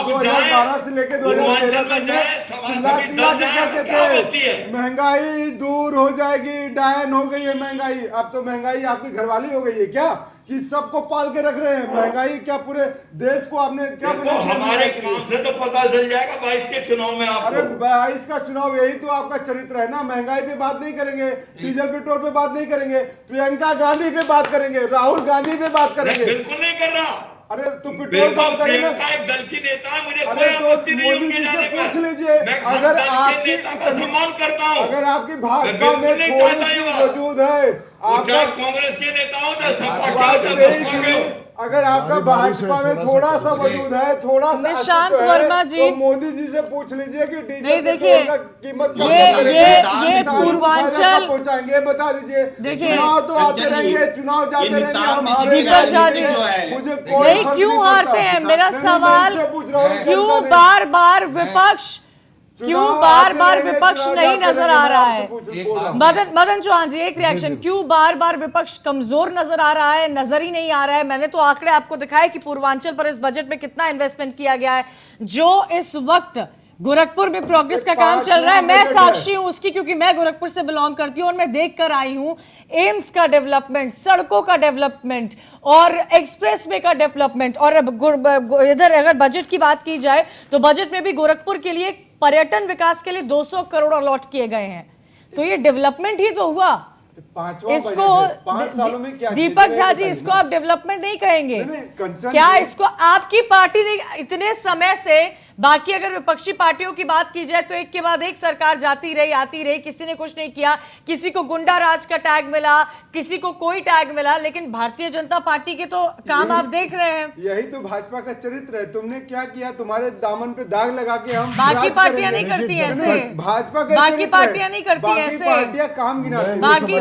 2012 से लेकर 2013 तक में चिल्ला चिल्ला के कहते थे महंगाई दूर हो जाएगी, डायन हो गई है महंगाई। अब तो महंगाई आपकी घरवाली हो गई है क्या, कि सबको पाल के रख रहे हैं? महंगाई क्या पूरे देश को आपने क्या बना दिया? हमारे काम से तो पता चल जाएगा 22 के चुनाव में आपको। अरे 22 का चुनाव, यही तो आपका चरित्र है ना। महंगाई पे बात नहीं करेंगे, डीजल पेट्रोल पे बात नहीं करेंगे, प्रियंका गांधी पे बात करेंगे, राहुल गांधी पे बात करेंगे। बिल्कुल नहीं कर रहा। अरे तो पेट्रोल का बताइए ना। दल की नेता है, मुझे अरे तो मोदी जी से पूछ लीजिए, अगर आपकी सम्मान करता हूं, अगर आपकी भाजपा में थोड़ी सी वजूद है, आपका कांग्रेस के नेताओं वाजपेयी जी अगर आपका भाजपा में थोड़ा सा वजूद है, थोड़ा सा निशांत अस्तित्व है, वर्मा जी, तो मोदी जी से पूछ लीजिए कि डीजल नहीं देखिए, पेट्रोल का कीमत ये पूर्वांचल पहुंचाएंगे, बता दीजिए। देखिए, चुनाव तो आते रहेंगे, चुनाव जाते रहेंगे, हम दीपक झा जी मुझे कोई नहीं फर्क क्यों नहीं हारते पड़ता। हैं? मेरा मैं सवाल इनसे पूछ रहा हूं, क्यों जनता ने- बार बार विपक्ष क्यों बार बार विपक्ष नहीं नजर आ रहा है? मदन चौहान जी एक रिएक्शन, क्यों बार बार विपक्ष कमजोर नजर आ रहा है, नजर ही नहीं आ रहा है? मैंने तो आंकड़े आपको दिखाए कि पूर्वांचल पर इस बजट में कितना इन्वेस्टमेंट किया गया है। जो इस वक्त गोरखपुर में प्रोग्रेस का काम चल रहा है, मैं साक्षी हूं उसकी, क्योंकि मैं गोरखपुर से बिलोंग करती हूं और मैं देख कर आई हूं एम्स का डेवलपमेंट, सड़कों का डेवलपमेंट और एक्सप्रेसवे का डेवलपमेंट। और इधर अगर बजट की बात की जाए तो बजट में भी गोरखपुर के लिए पर्यटन विकास के लिए 200 करोड़ अलॉट किए गए हैं। तो ये डेवलपमेंट ही तो हुआ। इसको 5 सालों में क्या दीपक झा जी, इसको आप डेवलपमेंट नहीं कहेंगे क्या? इसको आपकी पार्टी ने इतने समय से, बाकी अगर विपक्षी पार्टियों की बात की जाए तो एक के बाद एक सरकार जाती रही आती रही, किसी ने कुछ नहीं किया, किसी को गुंडा राज का टैग मिला, किसी को कोई टैग मिला, लेकिन भारतीय जनता पार्टी के तो काम आप देख रहे हैं। यही तो भाजपा का चरित्र है। तुमने क्या किया? तुम्हारे दामन पे दाग लगा के हम बाकी पार्टियां नहीं करती ऐसे, भाजपा का बाकी पार्टियां नहीं करती ऐसे, पार्टियां काम गिनाती। बाकी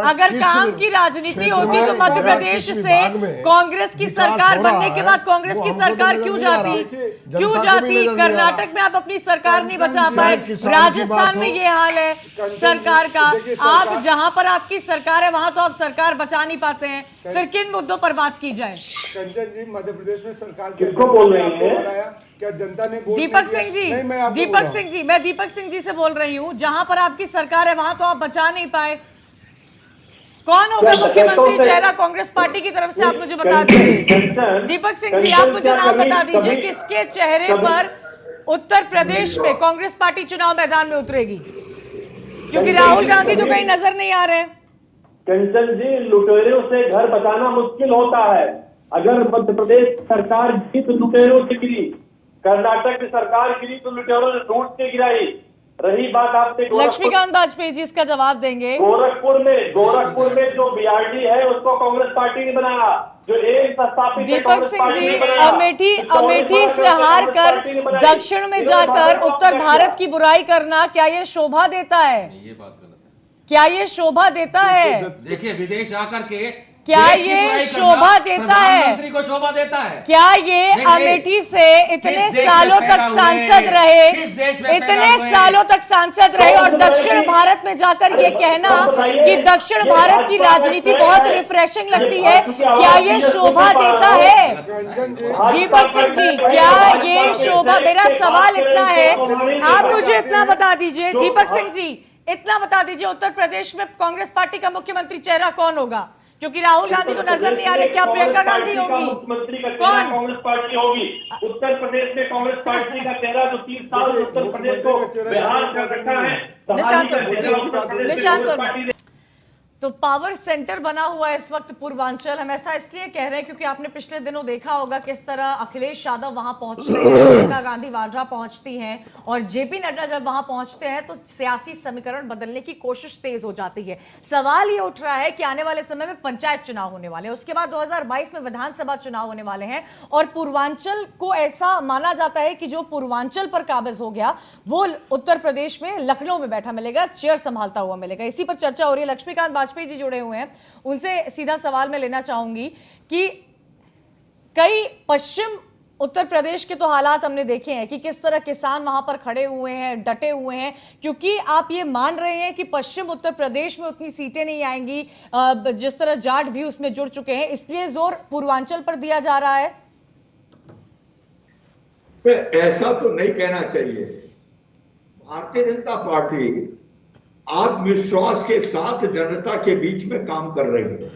अगर काम की राजनीति होती तो मध्य प्रदेश से कांग्रेस की सरकार बनने के बाद कांग्रेस की सरकार क्यों जाती? कर्नाटक में आप अपनी सरकार नहीं बचा पाए, राजस्थान में ये हाल है सरकार का। आप जहां पर आपकी सरकार है वहां तो आप सरकार बचा नहीं पाते हैं, फिर किन मुद्दों पर बात की जाए? कंचन जी मध्य प्रदेश में सरकार किसको बोल रहे हैं? क्या जनता ने वोट दीपक सिंह जी, दीपक सिंह जी, मैं दीपक सिंह जी से बोल रही हूँ, जहां पर आपकी सरकार है वहां तो आप बचा नहीं पाए। कौन होगा मुख्यमंत्री चेहरा कांग्रेस पार्टी की तरफ से? आप मुझे बता दीजिए। दीपक सिंह जी आप मुझे नाम बता दीजिए किसके चेहरे पर उत्तर प्रदेश में कांग्रेस पार्टी चुनाव मैदान में उतरेगी, क्योंकि राहुल गांधी तो कहीं नजर नहीं आ रहे। कंचन जी, लुटेरों से घर बचाना मुश्किल होता है। अगर मध्य प्रदेश सरकार गिरी तो लुटेरों से गिरी, कर्नाटक की सरकार गिरी तो लुटेरों ने लूट से गिराई। रही बात आपसे लक्ष्मीकांत वाजपेयी जी इसका जवाब देंगे। गोरखपुर में जो बीआरडी है उसको कांग्रेस पार्टी ने बनाया, जो एक स्थापित दीपक सिंह जी अमेठी से हार कर दक्षिण में जाकर उत्तर भारत की बुराई करना, क्या ये शोभा देता है? ये बात गलत है। क्या ये शोभा देता है? देखिए विदेश जाकर के क्या ये शोभा देता है? प्रधानमंत्री को शोभा देता है? क्या ये अमेठी से इतने सालों तक सांसद रहे, इतने सालों तक सांसद रहे और दक्षिण भारत में जाकर ये कहना कि दक्षिण भारत की राजनीति बहुत रिफ्रेशिंग लगती है, क्या ये शोभा देता है? दीपक सिंह जी, क्या ये शोभा? मेरा सवाल इतना है, आप मुझे इतना बता दीजिए। दीपक सिंह जी इतना बता दीजिए, उत्तर प्रदेश में कांग्रेस पार्टी का मुख्यमंत्री चेहरा कौन होगा? क्योंकि राहुल गांधी तो नजर नहीं आ रहे, क्या प्रियंका गांधी होगी? मुख्यमंत्री का चेहरा कांग्रेस पार्टी होगी। उत्तर प्रदेश में कांग्रेस पार्टी का चेहरा जो 3 साल उत्तर प्रदेश को बिहार कर रखा है, निशांत वर्मा। तो पावर सेंटर बना हुआ है इस वक्त पूर्वांचल। हम ऐसा इसलिए कह रहे हैं क्योंकि आपने पिछले दिनों देखा होगा किस तरह अखिलेश यादव वहां पहुंचते हैं, प्रियंका गांधी वाड्रा पहुंचती हैं और जेपी नड्डा जब वहां पहुंचते हैं तो सियासी समीकरण बदलने की कोशिश तेज हो जाती है। सवाल ये उठ रहा है कि आने वाले समय में पंचायत चुनाव होने वाले हैं, उसके बाद 2022 में विधानसभा चुनाव होने वाले हैं और पूर्वांचल को ऐसा माना जाता है कि जो पूर्वांचल पर काबिज हो गया वो उत्तर प्रदेश में लखनऊ में बैठा मिलेगा, चेयर संभालता हुआ मिलेगा। इसी पर चर्चा हो रही है। लक्ष्मीकांत वाजपेयी जी जुड़े हुए हैं, उनसे सीधा सवाल मैं लेना चाहूंगी कि कई पश्चिम उत्तर प्रदेश के तो हालात हमने देखे हैं कि किस तरह किसान वहां पर खड़े हुए हैं, डटे हुए हैं, क्योंकि आप ये मान रहे हैं कि पश्चिम उत्तर प्रदेश में उतनी सीटें नहीं आएंगी, जिस तरह जाट भी उसमें जुड़ चुके हैं, इसलिए जोर पूर्वांचल पर दिया जा रहा है। ऐसा तो नहीं कहना चाहिए। भारतीय जनता पार्टी आत्मविश्वास के साथ जनता के बीच में काम कर रही है।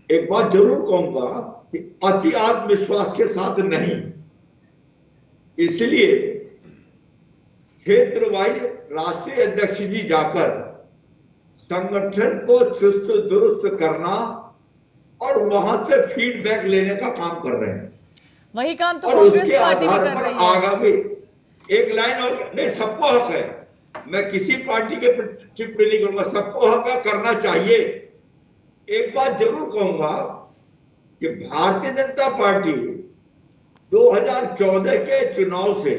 एक बात जरूर कहूंगा कि अति आत्मविश्वास के साथ नहीं। इसलिए क्षेत्र वाइज राष्ट्रीय अध्यक्ष जी जाकर संगठन को चुस्त दुरुस्त करना और वहां से फीडबैक लेने का काम कर रहे हैं। वही काम तो और कांग्रेस उसके पार्टी भी आधार कर पर रही है। आगामी एक लाइन और नहीं, सबको हक है, मैं किसी पार्टी के टिप्पणी नहीं करूंगा, सबको हक है, करना चाहिए। एक बात जरूर कहूंगा कि भारतीय जनता पार्टी 2014 के चुनाव से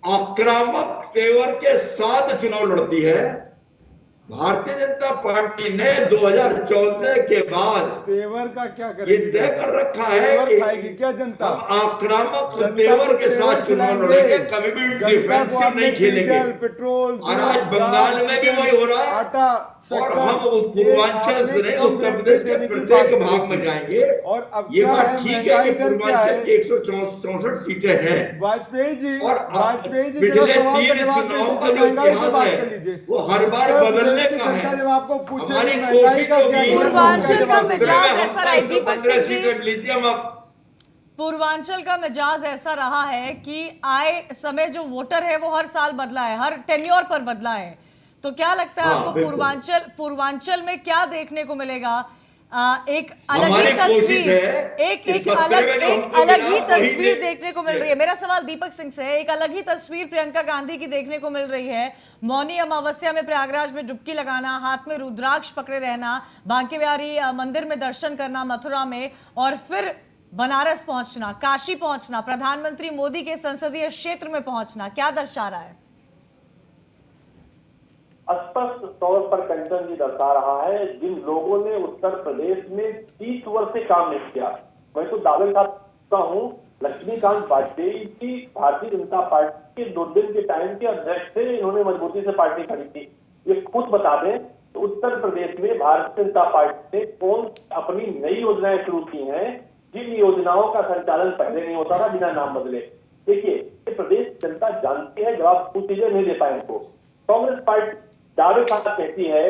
आक्रामक तेवर के साथ चुनाव लड़ती है। भारतीय जनता पार्टी ने 2014 के बाद तेवर का क्या ये करेगी? तय कर रखा है तेवर कि खाएगी क्या जनता? हम आक्रामक जनता तेवर को के तेवर साथ चुनाव खिलाएंगे। लड़ेंगे, कभी भी जनता को डिफेंसिव आपने नहीं खेलेंगे। डीजल, पेट्रोल, और आज दूध, बंगाल दाल, में भी वही हो रहा है। आटा, और शक्कर, हम ये पूर्वांचल आपने से नहीं, कम उत्तर रेट प्रदेश पे के देने की प्रत्येक बात भाग कही में थी। जाएंगे। और अब ये क्या बात है, ठीक है महंगाई कि दर क्या है? पूर्वांचल की 164 सीटें हैं। वाजपेयी जी, और वाजपेयी जी पिछले जरा सवाल का 3 जवाब दे चुनाव का दीजिए, जो महंगाई की इतिहास बात है, कर लीजिए। वो हर बार उत्तर बदलने प्रदेश की का जनता है। जब आपको पूछे हमारी महंगाई का कोशिश क्या होगी। किया, पूर्वांचल का जवाब दीजिए। मिजाज ऐसा रहा है, दीपक सिंह जी। सीटें लीजिए हम आप। पूर्वांचल का मिजाज ऐसा रहा है कि आए समय जो वोटर है वो हर साल बदला है, हर टेन्योर पर बदला है। तो क्या लगता है हाँ, आपको बिल्कुल। पूर्वांचल में क्या देखने को मिलेगा? एक अलग हमारी ही कोशिश तस्वीर, है एक कि एक सत्तर अलग में जो एक हमको अलग मिला, ही वही तस्वीर दे- देखने को मिल रही है। मेरा सवाल दीपक सिंह से है, एक अलग ही तस्वीर प्रियंका गांधी की देखने को मिल रही है। मौनी अमावस्या में प्रयागराज में डुबकी लगाना, हाथ में रुद्राक्ष पकड़े रहना, बांके बिहारी मंदिर में दर्शन करना मथुरा में, और फिर बनारस पहुंचना, काशी पहुंचना, प्रधानमंत्री मोदी के संसदीय क्षेत्र में पहुंचना, क्या दर्शा रहा है? स्पष्ट तौर पर कंचन जी दर्शा रहा है जिन लोगों ने उत्तर प्रदेश में 30 वर्ष से काम नहीं किया। मैं तो दावे करता हूँ लक्ष्मीकांत वाजपेयी जी भारतीय जनता पार्टी के 2 दिन के टाइम के अध्यक्ष थे, इन्होंने मजबूती से पार्टी खड़ी थी। ये खुद बता दें तो उत्तर प्रदेश में भारतीय जनता पार्टी ने कौन अपनी नई योजनाएं शुरू की हैं जिन योजनाओं का संचालन पहले नहीं होता था बिना नाम बदले। देखिए ये प्रदेश जनता जानती है, जवाब कुछ चीजें नहीं दे पाए इनको। कांग्रेस पार्टी दावे के साथ कहती है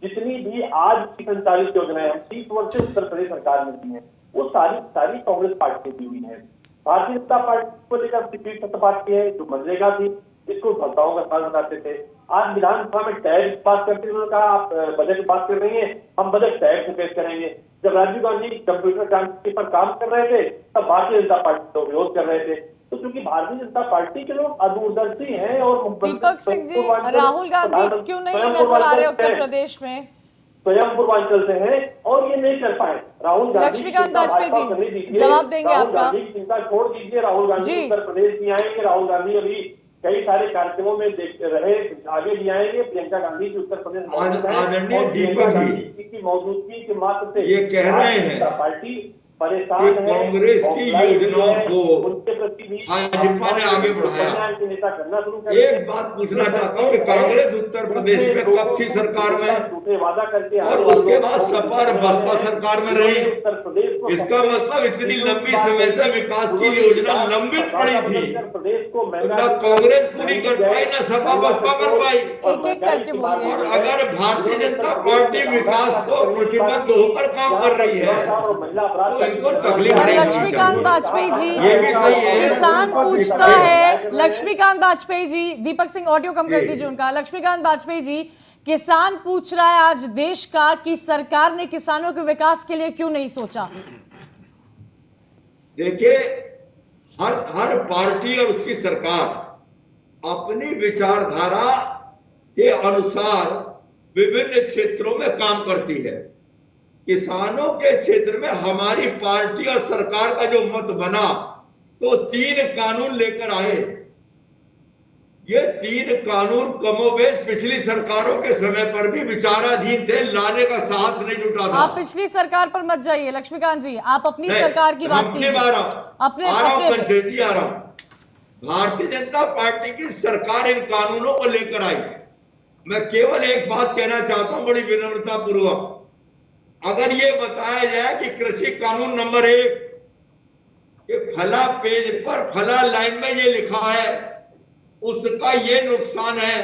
जितनी भी आज की संचालित योजनाएं हम 30 वर्ष से उत्तर प्रदेश सरकार में दी है वो सारी कांग्रेस पार्टी दी हुई है। भारतीय जनता पार्टी को लेकर पीठ बात की है जो मनरेगा थी, इसको भक्ताओं का साथ बताते थे। आज विधानसभा में टैक्स पास करते हुए कहा आप बजट की बात कर रही हैं, हम बजट टैक्स में पेश करेंगे। जब राजीव गांधी कंप्यूटर क्रांति पर काम कर रहे थे तब भारतीय जनता पार्टी तो विरोध कर रहे थे। तो क्योंकि भारतीय जनता पार्टी के लोग अदूरदर्शी हैं और दीपक सिंह जी, राहुल गांधी क्यों नहीं नजर आ रहे उत्तर प्रदेश में? स्वयं पूर्वांचल से हैं और ये नहीं कर पाए। राहुल गांधी लक्ष्मीकांत वाजपेयी जी जवाब देंगे आपका। राहुल गांधी चिंता छोड़ दीजिए, राहुल गांधी उत्तर प्रदेश भी आएंगे। राहुल गांधी अभी कई सारे कार्यक्रमों में रहे, आगे भी आएंगे। प्रियंका गांधी की उत्तर प्रदेश आदरणीय दीपक जी की मौजूदगी के मात्र से ये कह रहे हैं पार्टी परेशान है। कांग्रेस की योजनाओं को उनके प्रति भी भाजपा ने आगे बढ़ाया। नेता करना शुरू कर एक बात पूछना चाहता हूँ कि कांग्रेस उत्तर प्रदेश में कब थी सरकार में झूठे वादा करके और उसके बाद सपा और बसपा सरकार में रही? उत्तर प्रदेश को इसका मतलब इतनी लंबी समय से विकास की योजना लंबित पड़ी थी, प्रदेश को ना कांग्रेस पूरी कर पाई ना सपा बसपा कर पाई। एक एक करके बोलिए। और अगर भारतीय जनता पार्टी विकास को प्रतिबद्ध होकर काम कर रही है तो इनको तकलीफ और नहीं होनी लक्ष्मीकांत चाहिए। वाजपेयी जी, ये भी सही है। किसान पूछता है, लक्ष्मीकांत वाजपेयी जी, दीपक सिंह ऑडियो कम कर दीजिए उनका। लक्ष्मीकांत वाजपेयी जी, किसान पूछ रहा है आज देश का कि सरकार ने किसानों के विकास के लिए क्यों नहीं सोचा। देखिए, हर पार्टी और उसकी सरकार अपनी विचारधारा के अनुसार विभिन्न क्षेत्रों में काम करती है। किसानों के क्षेत्र में हमारी पार्टी और सरकार का जो मत बना तो 3 कानून लेकर आए। ये 3 कानून कमोबेश पिछली सरकारों के समय पर भी विचाराधीन थे, लाने का साहस नहीं जुटा था। आप पिछली सरकार पर मत जाइए लक्ष्मीकांत जी, आप अपनी सरकार की बात कीजिए। अपने पंचायती आ रहा हूं। भारतीय जनता पार्टी की सरकार इन कानूनों को लेकर आई। मैं केवल एक बात कहना चाहता हूं बड़ी विनम्रता पूर्वक, अगर ये बताया जाए कि कृषि कानून नंबर 1 कि फला पेज पर फला लाइन में ये लिखा है, उसका ये नुकसान है,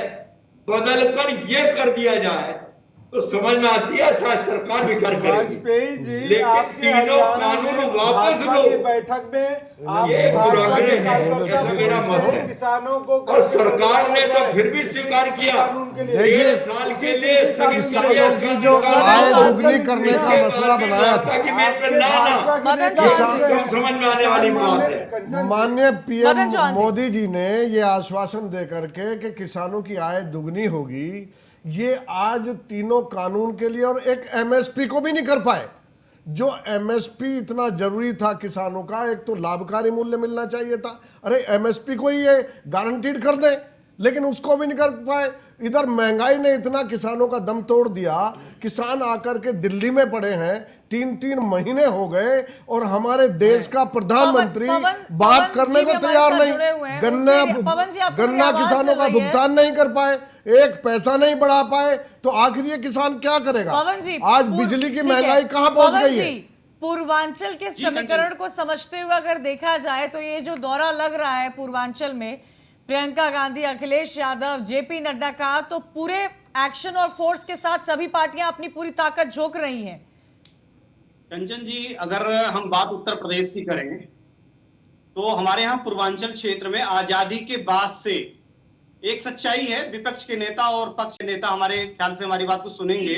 बदलकर ये कर दिया जाए, तो समझ में आती है शायद सरकार विचार करेगी। वाजपेयी जी, लेकिन आपके तीनों हरियाणा कानून में वापस भाजपा लो। की बैठक में आप ये भाजपा के दुराग्रह है, कार्यकर्ता ऐसा मेरा मत है। किसानों को और सरकार ने तो फिर भी स्वीकार किया। कानून के लिए देखिए, 1.5 साल के लिए स्थगित कर दिया किसानों की जो आय दोगुनी करने का मसला बनाया था, समझ में आने वाली बात है। माननीय पीएम मदन चौहान जी। मोदी जी ने ये आश्वासन देकर के कि किसानों की आय दुगनी होगी, ये आज तीनों कानून के लिए और एक एमएसपी को भी नहीं कर पाए। जो एमएसपी इतना जरूरी था किसानों का, एक तो लाभकारी मूल्य मिलना चाहिए था, अरे एमएसपी को ही ये गारंटीड कर दें, लेकिन उसको भी नहीं कर पाए। इधर महंगाई ने इतना किसानों का दम तोड़ दिया, किसान आकर के दिल्ली में पड़े हैं, 3-3 महीने हो गए और हमारे देश का प्रधानमंत्री बात करने को तैयार नहीं। गन्ना किसानों का भुगतान नहीं कर पाए, एक पैसा नहीं बढ़ा पाए, तो आखिर ये किसान क्या करेगा? आज बिजली की महंगाई कहां पहुंच गई है? पूर्वांचल के समीकरण को समझते हुए अगर देखा जाए तो ये जो दौरा लग रहा है पूर्वांचल में, प्रियंका गांधी, अखिलेश यादव, जेपी नड्डा का, तो पूरे एक्शन और फोर्स के साथ सभी पार्टियां अपनी पूरी ताकत झोंक रही हैं। कंचन जी, अगर हम बात उत्तर प्रदेश की करें तो हमारे यहाँ पूर्वांचल क्षेत्र में आजादी के बाद से एक सच्चाई है, विपक्ष के नेता और पक्ष के नेता हमारे ख्याल से हमारी बात को सुनेंगे,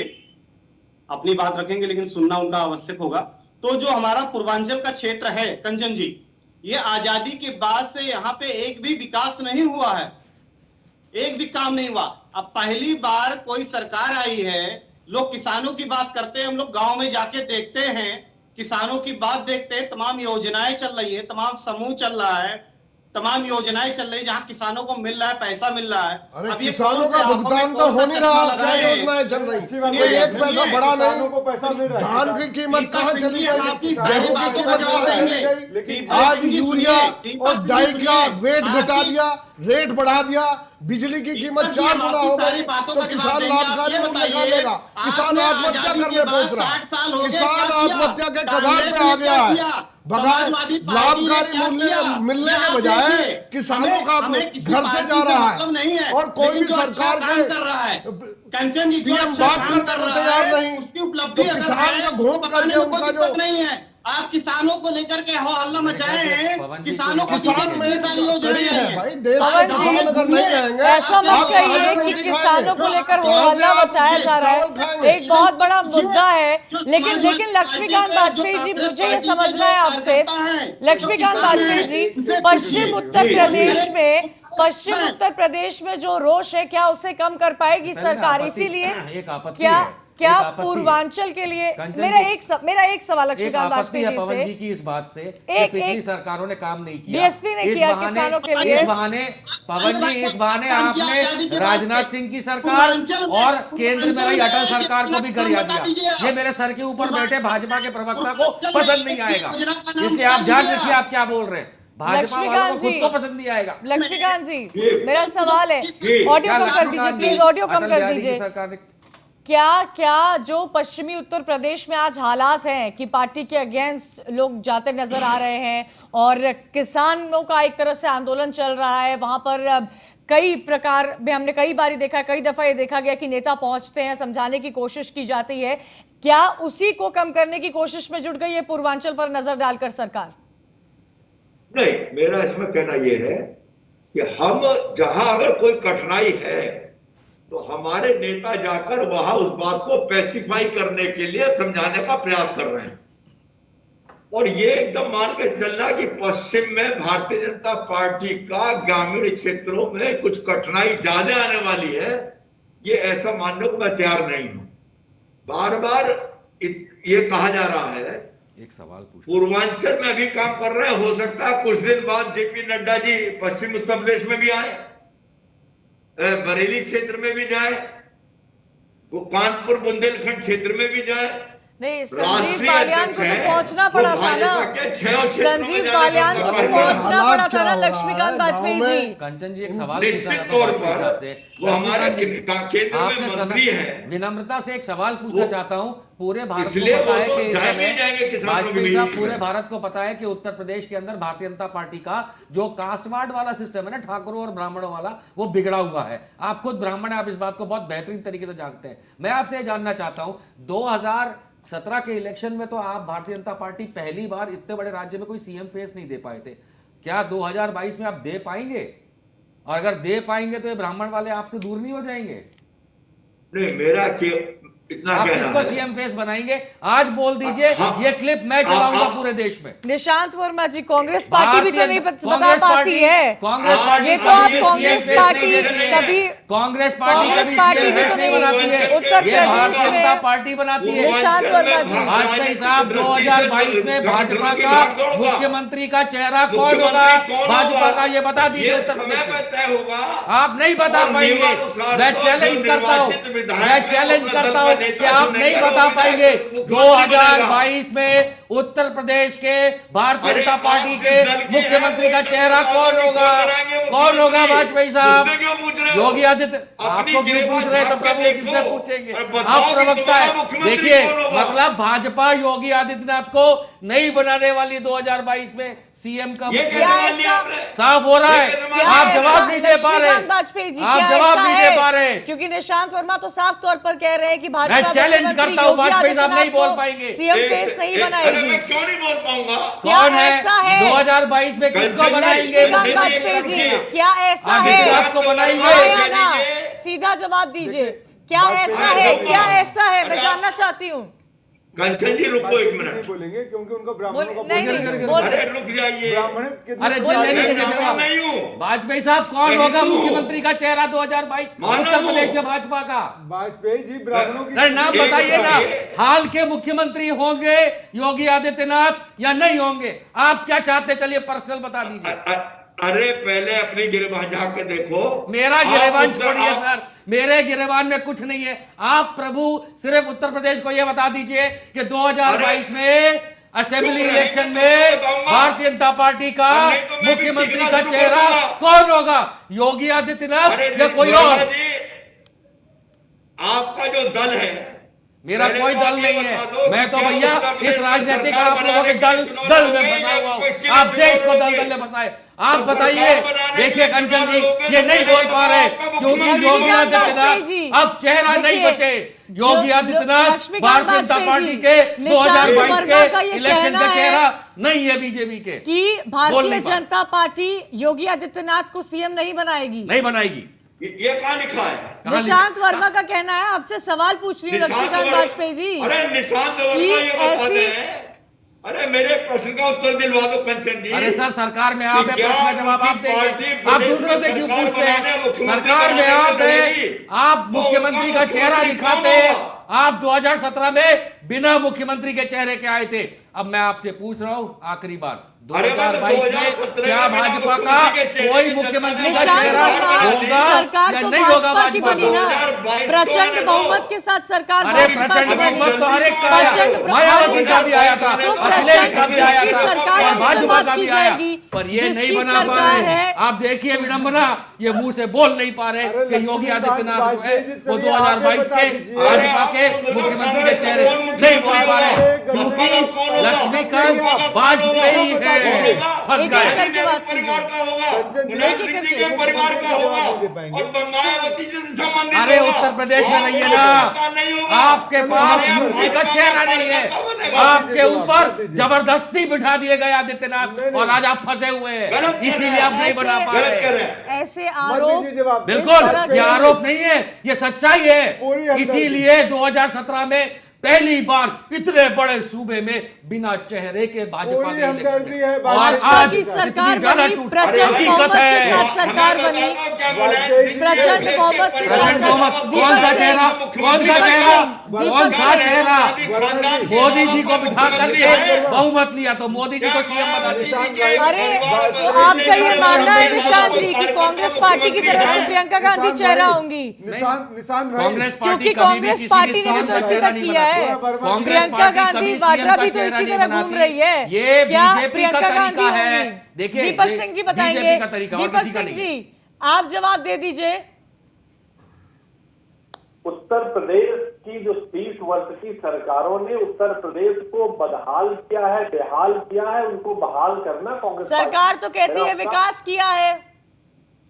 अपनी बात रखेंगे, लेकिन सुनना उनका आवश्यक होगा। तो जो हमारा पूर्वांचल का क्षेत्र है कंचन जी, ये आजादी के बाद से यहाँ पे एक भी विकास नहीं हुआ है, एक भी काम नहीं हुआ। अब पहली बार कोई सरकार आई है, लोग किसानों की बात करते हैं, हम लोग गांव में जाके देखते हैं, किसानों की बात देखते हैं, तमाम योजनाएं चल रही है, तमाम समूह चल रहा है, तमाम योजनाएं चल रही है जहां किसानों को मिल रहा है, पैसा मिल रहा है। अब ये किसानों का भुगतान तो हो नहीं रहा, क्या योजनाएं चल रही, एक पैसा बड़ा नहीं, पैसा मिल रहा है। धान की कीमत कहाँ चली गई, गेहूं की कीमत कहाँ चली गई, आज यूरिया और डाई का वेट घटा दिया, रेट बढ़ा दिया, बिजली की कीमत 4 गुना हो गई, तो किसान लाभकारी मूल्य का लेगा। किसान आत्महत्या करने पहुंच रहा है, किसान आत्महत्या के कगार पे आ गया है। बगैर लाभकारी मूल्य मिलने के बजाय किसानों का घर से जा रहा है और कोई भी सरकार के कंचन जी पीएम बात करने को तैयार नहीं, उसकी उपलब्धि तो किसान का घूम करके उनका जो नहीं है। आप किसानों को लेकर के हो हल्ला मचाए हैं, किसानों को किसान में खड़ी है भाई, देश पवन में जी, किसान अगर नहीं रहेंगे, ऐसा मत आप कहिए खाएंगे कि नहीं किसानों को खाएंगे, लेकर तो वो आज हल्ला आप मचाया जा रहा चावल है, खाएंगे। एक बहुत बड़ा मुद्दा है। लेकिन लक्ष्मीकांत वाजपेयी जी, मुझे ये समझना है आपसे, लक्ष्मीकांत वाजपेयी जी, पश्चिम उत्तर प्रदेश में जो रोष है, क्या उसे कम कर पाएगी सरकार? इसीलिए क्या पूर्वांचल के लिए मेरा एक सवाल लक्ष्मीकांत वाजपेयी जी पवन से, जी की इस बात से कि पिछली सरकारों ने काम नहीं किया, बीएसपी ने किया किसानों के लिए। इस बहाने पवन जी, इस बहाने आपने राजनाथ सिंह की सरकार और केंद्र में रही अटल सरकार को भी गरिया दिया। ये मेरे सर के ऊपर बैठे भाजपा के प्रवक्ता को पसंद नहीं आएगा, इसलिए आप ध्यान रखिए आप क्या बोल रहे हैं। भाजपा वालों को खुद को पसंद नहीं आएगा। लक्ष्मीकांत जी, मेरा सवाल है, ऑडियो कम कर दीजिए प्लीज, ऑडियो कम कर दीजिए। क्या जो पश्चिमी उत्तर प्रदेश में आज हालात हैं कि पार्टी के अगेंस्ट लोग जाते नजर आ रहे हैं और किसानों का एक तरह से आंदोलन चल रहा है, वहां पर कई प्रकार में हमने कई बारी देखा, कई दफा ये देखा गया कि नेता पहुंचते हैं, समझाने की कोशिश की जाती है, क्या उसी को कम करने की कोशिश में जुट गई है पूर्वांचल पर नजर डालकर सरकार? नहीं, मेरा इसमें कहना यह है कि हम जहां अगर कोई कठिनाई है तो हमारे नेता जाकर वहां उस बात को पैसिफाई करने के लिए समझाने का प्रयास कर रहे हैं। और ये एकदम मान के चलना कि पश्चिम में भारतीय जनता पार्टी का ग्रामीण क्षेत्रों में कुछ कठिनाई ज्यादा आने वाली है, ये ऐसा मानने को मैं तैयार नहीं हूं। बार बार ये कहा जा रहा है, एक सवाल पूछ, पूर्वांचल में अभी काम कर रहे हैं, हो सकता है कुछ दिन बाद जेपी नड्डा जी पश्चिम उत्तर प्रदेश में भी आए, बरेली क्षेत्र में भी जाए, वो कानपुर बुंदेलखंड क्षेत्र में भी जाए। नहीं, संजीव बालियान को तो पहुंचना पड़ा था ना, संजीव बालियान को तो पहुंचना पड़ा था ना लक्ष्मीकांत वाजपेयी जी। कंचन जी एक सवाल पूछना चाहता हूं आपके हिसाब से, वो हमारे केंद्र में मंत्री हैं, विनम्रता से एक सवाल पूछना चाहता हूं। पूरे भारत को पता है कि इस समय वाजपेयी साहब, पूरे भारत को पता है कि उत्तर प्रदेश के अंदर भारतीय जनता पार्टी का जो कास्टवाद वाला सिस्टम है ना, ठाकुरों और ब्राह्मणों वाला, वो बिगड़ा हुआ है। आप खुद ब्राह्मण हैं, आप इस बात को बहुत बेहतरीन तरीके से जानते हैं। मैं आपसे ये जानना चाहता हूं, 2017 के इलेक्शन में तो आप भारतीय जनता पार्टी पहली बार इतने बड़े राज्य में कोई सीएम फेस नहीं दे पाए थे, क्या 2022 में आप दे पाएंगे? और अगर दे पाएंगे तो ये ब्राह्मण वाले आपसे दूर नहीं हो जाएंगे? नहीं, मेरा इतना आप किसको सीएम फेस बनाएंगे? आज बोल दीजिए, ये क्लिप मैं चलाऊंगा पूरे देश में। निशांत वर्मा जी, कांग्रेस पार्टी भी तो नहीं बता पाती है। कांग्रेस पार्टी, ये तो आप कांग्रेस पार्टी कभी, कांग्रेस पार्टी कभी सीएम फेस नहीं बनाती है, ये भारतीय जनता पार्टी बनाती है। निशांत वर्मा जी, वाजपेयी साहब 2022 में भाजपा का मुख्यमंत्री का चेहरा कौन होगा? भाजपा का, ये बता दीजिए उत्तर प्रदेश में। आप नहीं बता पाएंगे, मैं चैलेंज करता हूं, मैं चैलेंज करता हूं कि आप नहीं बता पाएंगे 2022 में उत्तर प्रदेश के भारतीय जनता पार्टी के मुख्यमंत्री का चेहरा कौन होगा? कौन होगा वाजपेयी साहब? योगी आदित्यनाथ। आपको क्यों पूछ रहे हैं? तो प्रभु किससे पूछेंगे? आप प्रवक्ता है। देखिए, मतलब भाजपा योगी आदित्यनाथ को नहीं बनाने वाली 2022 में सीएम का साफ हो रहा है। आप जवाब नहीं दे पा रहे, आप जवाब नहीं दे पा रहे, क्योंकि निशांत वर्मा तो साफ तौर पर कह रहे हैं कि भाजपा, मैं चैलेंज करता हूं, वाजपेयी साहब नहीं बोल पाएंगे, सीएम फेस नहीं बनाएगी। मैं क्यों नहीं बोल पाऊंगा? कौन है 2022 में किसको बनाएंगे? वाजपेयी जी, क्या ऐसा है? आपको बनाएंगे? सीधा जवाब दीजिए, क्या ऐसा है? क्या ऐसा है? मैं जानना चाहती हूँ। कंचन जी रुको एक मिनट, नहीं बोलेंगे क्योंकि उनका ब्राह्मणों का अरे रुक जाइए, ब्राह्मण अरे नहीं हूँ। वाजपेयी साहब कौन होगा मुख्यमंत्री का चेहरा 2022 उत्तर प्रदेश में भाजपा का? वाजपेयी जी ब्राह्मणों की नाम बताइए ना। हाल के मुख्यमंत्री होंगे योगी आदित्यनाथ या नहीं होंगे? आप क्या चाहते, चलिए पर्सनल बता दीजिए। अरे पहले अपनी गिरबान जाके देखो। मेरा गिरेबान छोड़िए सर, मेरे गिरेबान में कुछ नहीं है। आप प्रभु सिर्फ उत्तर प्रदेश को यह बता दीजिए कि 2022 में असेंबली इलेक्शन में भारतीय जनता पार्टी का मुख्यमंत्री का चेहरा कौन होगा? योगी आदित्यनाथ या कोई और? आपका जो दल है, मेरा कोई दल नहीं है। मैं तो भैया इस राजनीतिक आप लोगों के दल में फंसा हुआ हूं। आप देश को दल में फंसाए। आप बताइए। देखिए कंचन जी, ये नहीं बोल पा रहे क्योंकि योगी आदित्यनाथ अब चेहरा नहीं बचे। योगी आदित्यनाथ भारतीय जनता पार्टी के 2022 के इलेक्शन का चेहरा नहीं है बीजेपी के। कि भारतीय जनता पार्टी योगी आदित्यनाथ को सीएम नहीं बनाएगी, नहीं बनाएगी। ये कहां लिखा है? निशांत वर्मा का कहना है। आपसे सवाल पूछ रही हूँ लक्ष्मीकांत वाजपेयी जी। अरे निशांत वर्मा ये बताते हैं, अरे मेरे प्रश्न का उत्तर दिलवा दो कंचन जी। अरे सर, सरकार में आप है, प्रश्न का जवाब आप देंगे। आप दूसरों से क्यों पूछते हैं? सरकार में आप है, आप मुख्यमंत्री का चेहरा दिखाते हैं। आप 2017 में बिना मुख्यमंत्री के चेहरे के आए थे। अब मैं आपसे पूछ रहा हूं आखिरी बार, 2022 में क्या भाजपा का कोई मुख्यमंत्री का चेहरा होगा या नहीं होगा? भाजपा का प्रचंड बहुमत के साथ सरकार, अरे प्रचंड बहुमत तो हर एक का आया, मायावती का भी आया था, अखिलेश का भी आया था और भाजपा का भी आया, पर ये नहीं बना पा रहे। आप देखिए विडंबना, ये मुंह से बोल नहीं पा रहे कि योगी आदित्यनाथ जो है वो 2022 के भाजपा के मुख्यमंत्री के चेहरे नहीं बोल पा रहे क्योंकि लक्ष्मीकांत वाजपेयी है, फंस एक गए। एक करके बात परिवार कीजिए। का होगा, कंचन जी, मुलायम सिंह जी के परिवार का होगा नहीं दे पाएंगे। और मायावती जी से संबंधित अरे होगा। उत्तर प्रदेश में और रहिए कोई ना, सरकार नहीं होगा। आपके पास हमारे यहाँ यूपी का भाजपा चेहरा का नहीं है, कार्यकर्ता बनेगा। आपके ऊपर बात दीजिए। जबरदस्ती बिठा दिए गए आदित्यनाथ, नहीं, नहीं। और आज आप फंसे हुए हैं, गलत कर इसीलिए रहे आप हैं। नहीं बना पा गलत कर रहे। रहे हैं। ऐसे मत आरोप दीजिए जवाब। बिल्कुल, इस तरह ये के- आरोप नहीं है, ये सच्चाई पूरी है। हमदर्दी। इसीलिए 2017 में पहली बार इतने बड़े सूबे में बिना चेहरे के भाजपा पूरी के हमदर्दी है, इलेक्शन में। और भाजपा आज की इतनी सरकार ज्यादा बनी, टूट प्रचंड हकीकत बहुमत के है। साथ सरकार हमें बनी, बताओ क्या बोले हैं? वाजपेयी जी प्रचंड बहुमत के साथ प्रचंड बहुमत, दीपक कौन था सिंह, चेहरा, कौन था दीपक चेहरा, सिंह, कौन दीपक था सिंह। चेहरा? मोदी जी को बिठा करके बहुमत लिया तो मोदी जी को सीएम बना दिया। अरे तो आपका ये मानना है निशांत जी कि कांग्रेस पार्टी की तरफ से प्रियंका गांधी चेहरा होंगी? निशांत भाई, कांग्रेस पार्टी क्योंकि कभी भी कांग्रेस किसी पार्टी भी ने भी सीएम तो का इसी चेहरा तरह नहीं किया है। बनाती। कांग्रेस प्रियंका पार्टी गांधी कभी वाड्रा सीएम भी का तो चेहरा इसी नहीं तरह घूम बनाती। रही है। ये क्या बीजेपी का प्रियंका गांधी तरीका है। होंगी? देखिए, दीपक सिंह जी बताएंगे। बीजेपी का तरीका और दीपक किसी का सिंह नहीं। जी आप जवाब दे दीजिए। उत्तर प्रदेश की जो 30 वर्ष की सरकारों ने उत्तर प्रदेश को बदहाल किया है, बेहाल किया है, उनको बहाल करना कांग्रेस सरकार तो कहती है मेरा विकास किया है।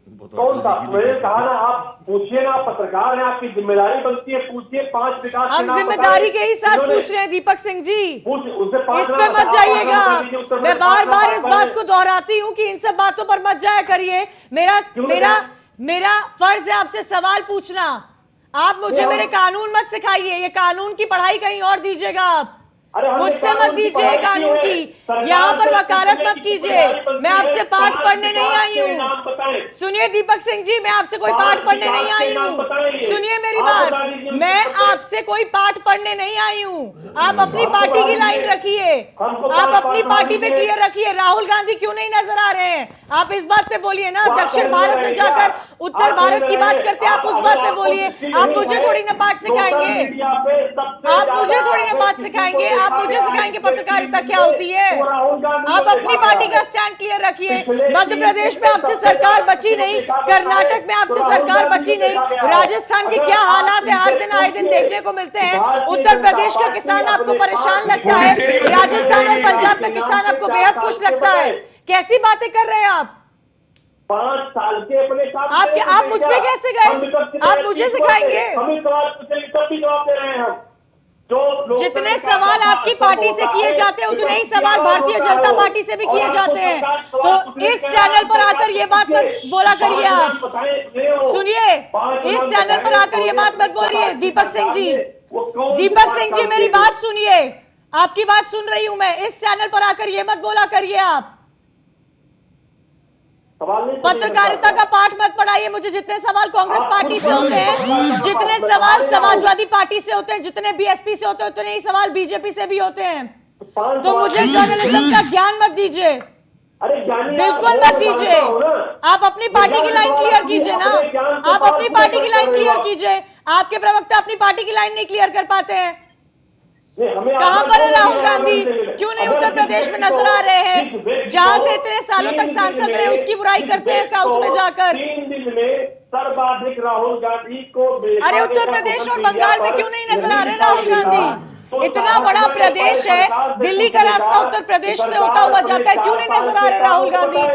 वो तो कौन सा? अटल जी की मैंने भी कहा कहती ना, थी। आप पूछिए ना, आप पत्रकार हैं, आपकी जिम्मेदारी बनती है, पूछिए 5 विकास के हम नाम जिम्मेदारी बताएं। के ही साथ इन्होंने- पूछ रहे हैं दीपक सिंह जी, उनसे 5 इस नाम पे मत बताओ, जाइएगा। 5 नाम बता दीजिए, उत्तर मैं प्रदेश बार 5 बार नाम इस बताएं। बात को दोहराती हूँ कि इन सब बातों पर मत जाया करिए। मेरा क्यों मेरा नहीं? मेरा फर्ज है आपसे सवाल पूछना। आप मुझे नहीं, मेरे कानून मत सिखाइए, ये कानून की पढ़ाई कहीं और दीजिएगा आप, अरे हमने मुझसे कानून मत की दीजिए पढ़ाई कानून की है। की। सरकार यहाँ पर से वकालत पूछने मत की कीजिए। जिम्मेदारी बनती मैं है। आपसे पाठ 5 पढ़ने नहीं विकास आई के नाम हूँ। बताएं। सुनिए दीपक सिंह जी, मैं आपसे कोई 5 पाठ पढ़ने नहीं विकास के आई नाम हूँ। बताएंगे। सुनिए मेरी आप बात, बता दीजिए मैं उत्तर प्रदेश- आपसे कोई पाठ पढ़ने नहीं आई हूँ। आप अपनी हमको पार्टी की बता लाइन दीजिए। रखिए, हमको आप पाठ अपनी पढ़ा पार्टी पे दीजिए। क्लियर रखिए। राहुल गांधी क्यों नहीं नजर आ रहे हैं? आप इस बात पे बोलिए ना। वो आप दक्षिण कहने भारत रहे में क्या? जाकर उत्तर आप भारत कहने की बात रहे, करते हैं, आप उस बात पे बोलिए। आप मुझे थोड़ी ना पाठ सिखाएंगे, आप मुझे थोड़ी ना बात सिखाएंगे, आप मुझे सिखाएंगे पत्रकारिता क्या होती है। आप अपनी पार्टी का स्टैंड क्लियर रखिए। मध्य प्रदेश में आपसे सरकार बची नहीं, कर्नाटक में आपसे सरकार बची नहीं, राजस्थान के क्या हालात है हर दिन आए दिन देखने को मिलते हैं। उत्तर प्रदेश का किसान आपको परेशान लगता है, राजस्थान और पंजाब का किसान आपको बेहद खुश लगता है। कैसी बातें कर रहे हैं आप? 5 साल के अपने काम आप मुझ पे कैसे गए? आप मुझे सिखाएंगे? हमें सवाल पूछेंगे तब भी जवाब दे रहे हैं हम। जो जितने सवाल आपकी पार्टी से किए जाते हैं उतने ही सवाल भारतीय जनता पार्टी से भी किए जाते हैं। तो इस चैनल पर आकर ये बात मत बोला करिए। आप सुनिए, इस चैनल पर आकर ये बात मत बोलिए। दीपक सिंह जी, दीपक सिंह जी मेरी बात सुनिए, आपकी बात सुन रही हूं मैं। इस चैनल पर आकर ये मत बोला करिए। आप पत्रकारिता का पाठ मत पढ़ाइए मुझे। जितने सवाल कांग्रेस पार्टी से होते हैं, जितने सवाल समाजवादी पार्टी से होते हैं, जितने बीएसपी से होते हैं, उतने ही सवाल बीजेपी से भी होते हैं। तो मुझे जर्नलिज्म का ज्ञान मत दीजिए, बिल्कुल मत दीजिए। आप अपनी पार्टी की लाइन क्लियर कीजिए ना, आप अपनी पार्टी की लाइन क्लियर कीजिए। आपके प्रवक्ता अपनी पार्टी की लाइन नहीं क्लियर कर पाते हैं। कहां पर है राहुल गांधी? क्यों नहीं उत्तर प्रदेश में नजर आ रहे हैं? जहां से इतने सालों तक सांसद रहे उसकी बुराई करते हैं साउथ में जाकर। 3 दिन में सर्वाधिक राहुल गांधी को अरे उत्तर प्रदेश और बंगाल में क्यों नहीं नजर आ रहे राहुल गांधी? इतना बड़ा प्रदेश है, दिल्ली का रास्ता उत्तर प्रदेश से होता हुआ जाता है, क्यों नहीं नजर आ रहे राहुल गांधी?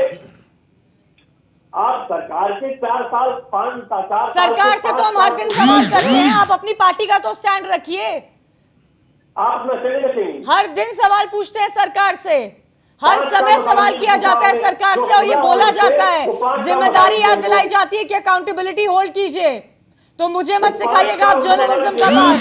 आप सरकार के 4 साल 5 साल सरकार से तो हम हर दिन सवाल करते हैं, आप अपनी पार्टी का तो स्टैंड रखिए। आप नशे रखेंगे। हर दिन सवाल पूछते हैं सरकार से, हर समय सवाल किया जाता है सरकार से और ये बोला जाता है, जिम्मेदारी याद दिलाई जाती है कि अकाउंटेबिलिटी होल्ड कीजिए। तो मुझे मत सिखाइएगा आप जर्नलिज्म का बात।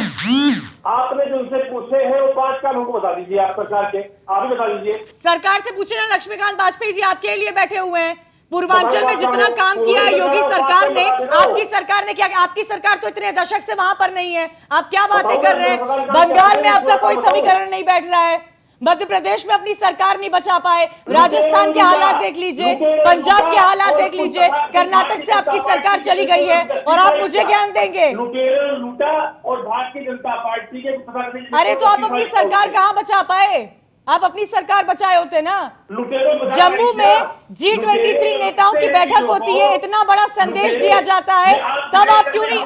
आपने जो उनसे पूछे हैं वो 5 काम हमको बता दीजिए। आप सरकार के आप ही बता दीजिए। सरकार से पूछे ना, लक्ष्मीकांत वाजपेयी जी आपके लिए बैठे हुए हैं। पूर्वांचल में जितना काम किया है योगी सरकार ने, आपकी सरकार ने क्या? आपकी सरकार तो इतने दशक से वहां पर नहीं है, आप क्या बातें कर रहे हैं? बंगाल में आपका कोई समीकरण नहीं बैठ रहा है, मध्य प्रदेश में अपनी सरकार नहीं बचा पाए, राजस्थान के हालात देख लीजिए, पंजाब के हालात देख लीजिए, कर्नाटक से आपकी सरकार चली गई है और आप मुझे ज्ञान देंगे? लूटा और भारतीय जनता पार्टी के। अरे तो आप अपनी सरकार कहां बचा पाए? आप अपनी सरकार बचाए होते ना। जम्मू में G23 नेताओं की बैठक होती है, इतना बड़ा संदेश दिया जाता है, तब आप क्यों नहीं?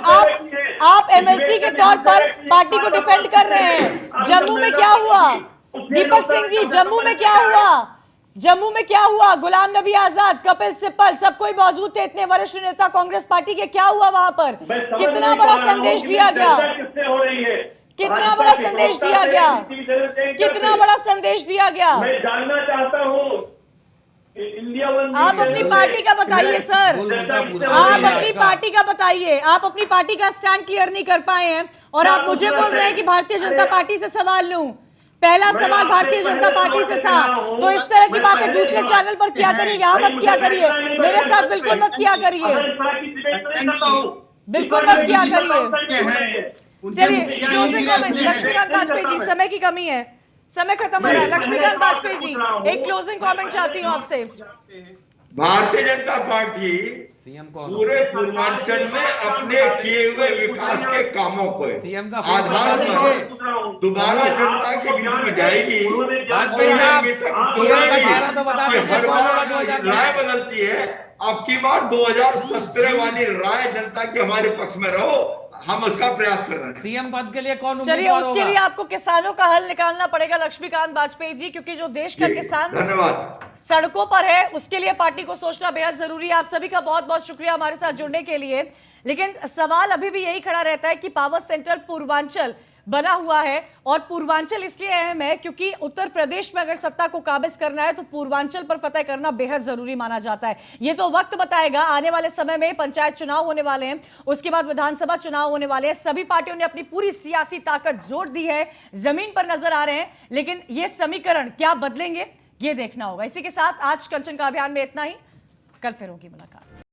आप एमएलसी के तौर पर पार्टी को डिफेंड कर रहे हैं। जम्मू में क्या हुआ? दीपक सिंह जी, जम्मू में क्या हुआ? जम्मू में क्या हुआ? गुलाम नबी आजाद, कपिल सिब्बल, सब कोई मौजूद थे, इतने वरिष्ठ नेता कांग्रेस पार्टी के, क्या हुआ वहां पर? कितना बड़ा संदेश दिया गया? कितना बड़ा संदेश दिया गया? कितना बड़ा संदेश दिया गया? मैं जानना चाहता हूँ इंडिया आप अपनी पार्टी का बताइए सर, आप अपनी पार्टी का बताइए। आप अपनी पार्टी का स्टैंड क्लियर नहीं कर पाए हैं और आप मुझे बोल रहे हैं कि भारतीय जनता पार्टी से सवाल लूं। पहला सवाल भारतीय जनता पार्टी से था, तो इस तरह की बातें दूसरे चैनल पर क्या करिए, यहाँ मत क्या करिए, मेरे साथ बिल्कुल मत क्या करिए, बिल्कुल मत क्या करिए। चलिए क्लोजिंग कमेंट, लक्ष्मीकांत वाजपेयी जी, समय की कमी है, समय खत्म हो रहा है। लक्ष्मीकांत वाजपेयी जी, एक क्लोजिंग कमेंट चाहती हूँ आपसे। भारतीय जनता पार्टी सीएम को पूरे पूर्वांचल में अपने किए हुए विकास के कामों को सीएम का फेस बता आधार दीजिए। पर दोबारा जनता के बीच में जाएगी। वाजपेयी साहब, सीएम का चेहरा तो बता दीजिए, हर कौन होगा बार 2020? राय बदलती है, अब की बार 2017 वाली राय जनता के हमारे पक्ष में रहो, हम उसका प्रयास कर रहे हैं। सीएम पद के लिए कौन चलिए उम्मीदवार उसके लिए होगा? आपको किसानों का हल निकालना पड़ेगा लक्ष्मीकांत वाजपेयी जी, क्योंकि जो देश का किसान धन्यवाद। सड़कों पर है, उसके लिए पार्टी को सोचना बेहद जरूरी है। आप सभी का बहुत बहुत शुक्रिया हमारे साथ जुड़ने के लिए। लेकिन सवाल अभी भी यही खड़ा रहता है कि पावर सेंटर पूर्वांचल बना हुआ है, और पूर्वांचल इसलिए अहम है क्योंकि उत्तर प्रदेश में अगर सत्ता को काबिज करना है तो पूर्वांचल पर फतह करना बेहद जरूरी माना जाता है। ये तो वक्त बताएगा, आने वाले समय में पंचायत चुनाव होने वाले हैं, उसके बाद विधानसभा चुनाव होने वाले हैं। सभी पार्टियों ने अपनी पूरी सियासी ताकत जोड़ दी है, जमीन पर नजर आ रहे हैं, लेकिन ये समीकरण क्या बदलेंगे ये देखना होगा। इसी के साथ आज कंचन का अभियान में इतना ही, कल फिर होगी मुलाकात।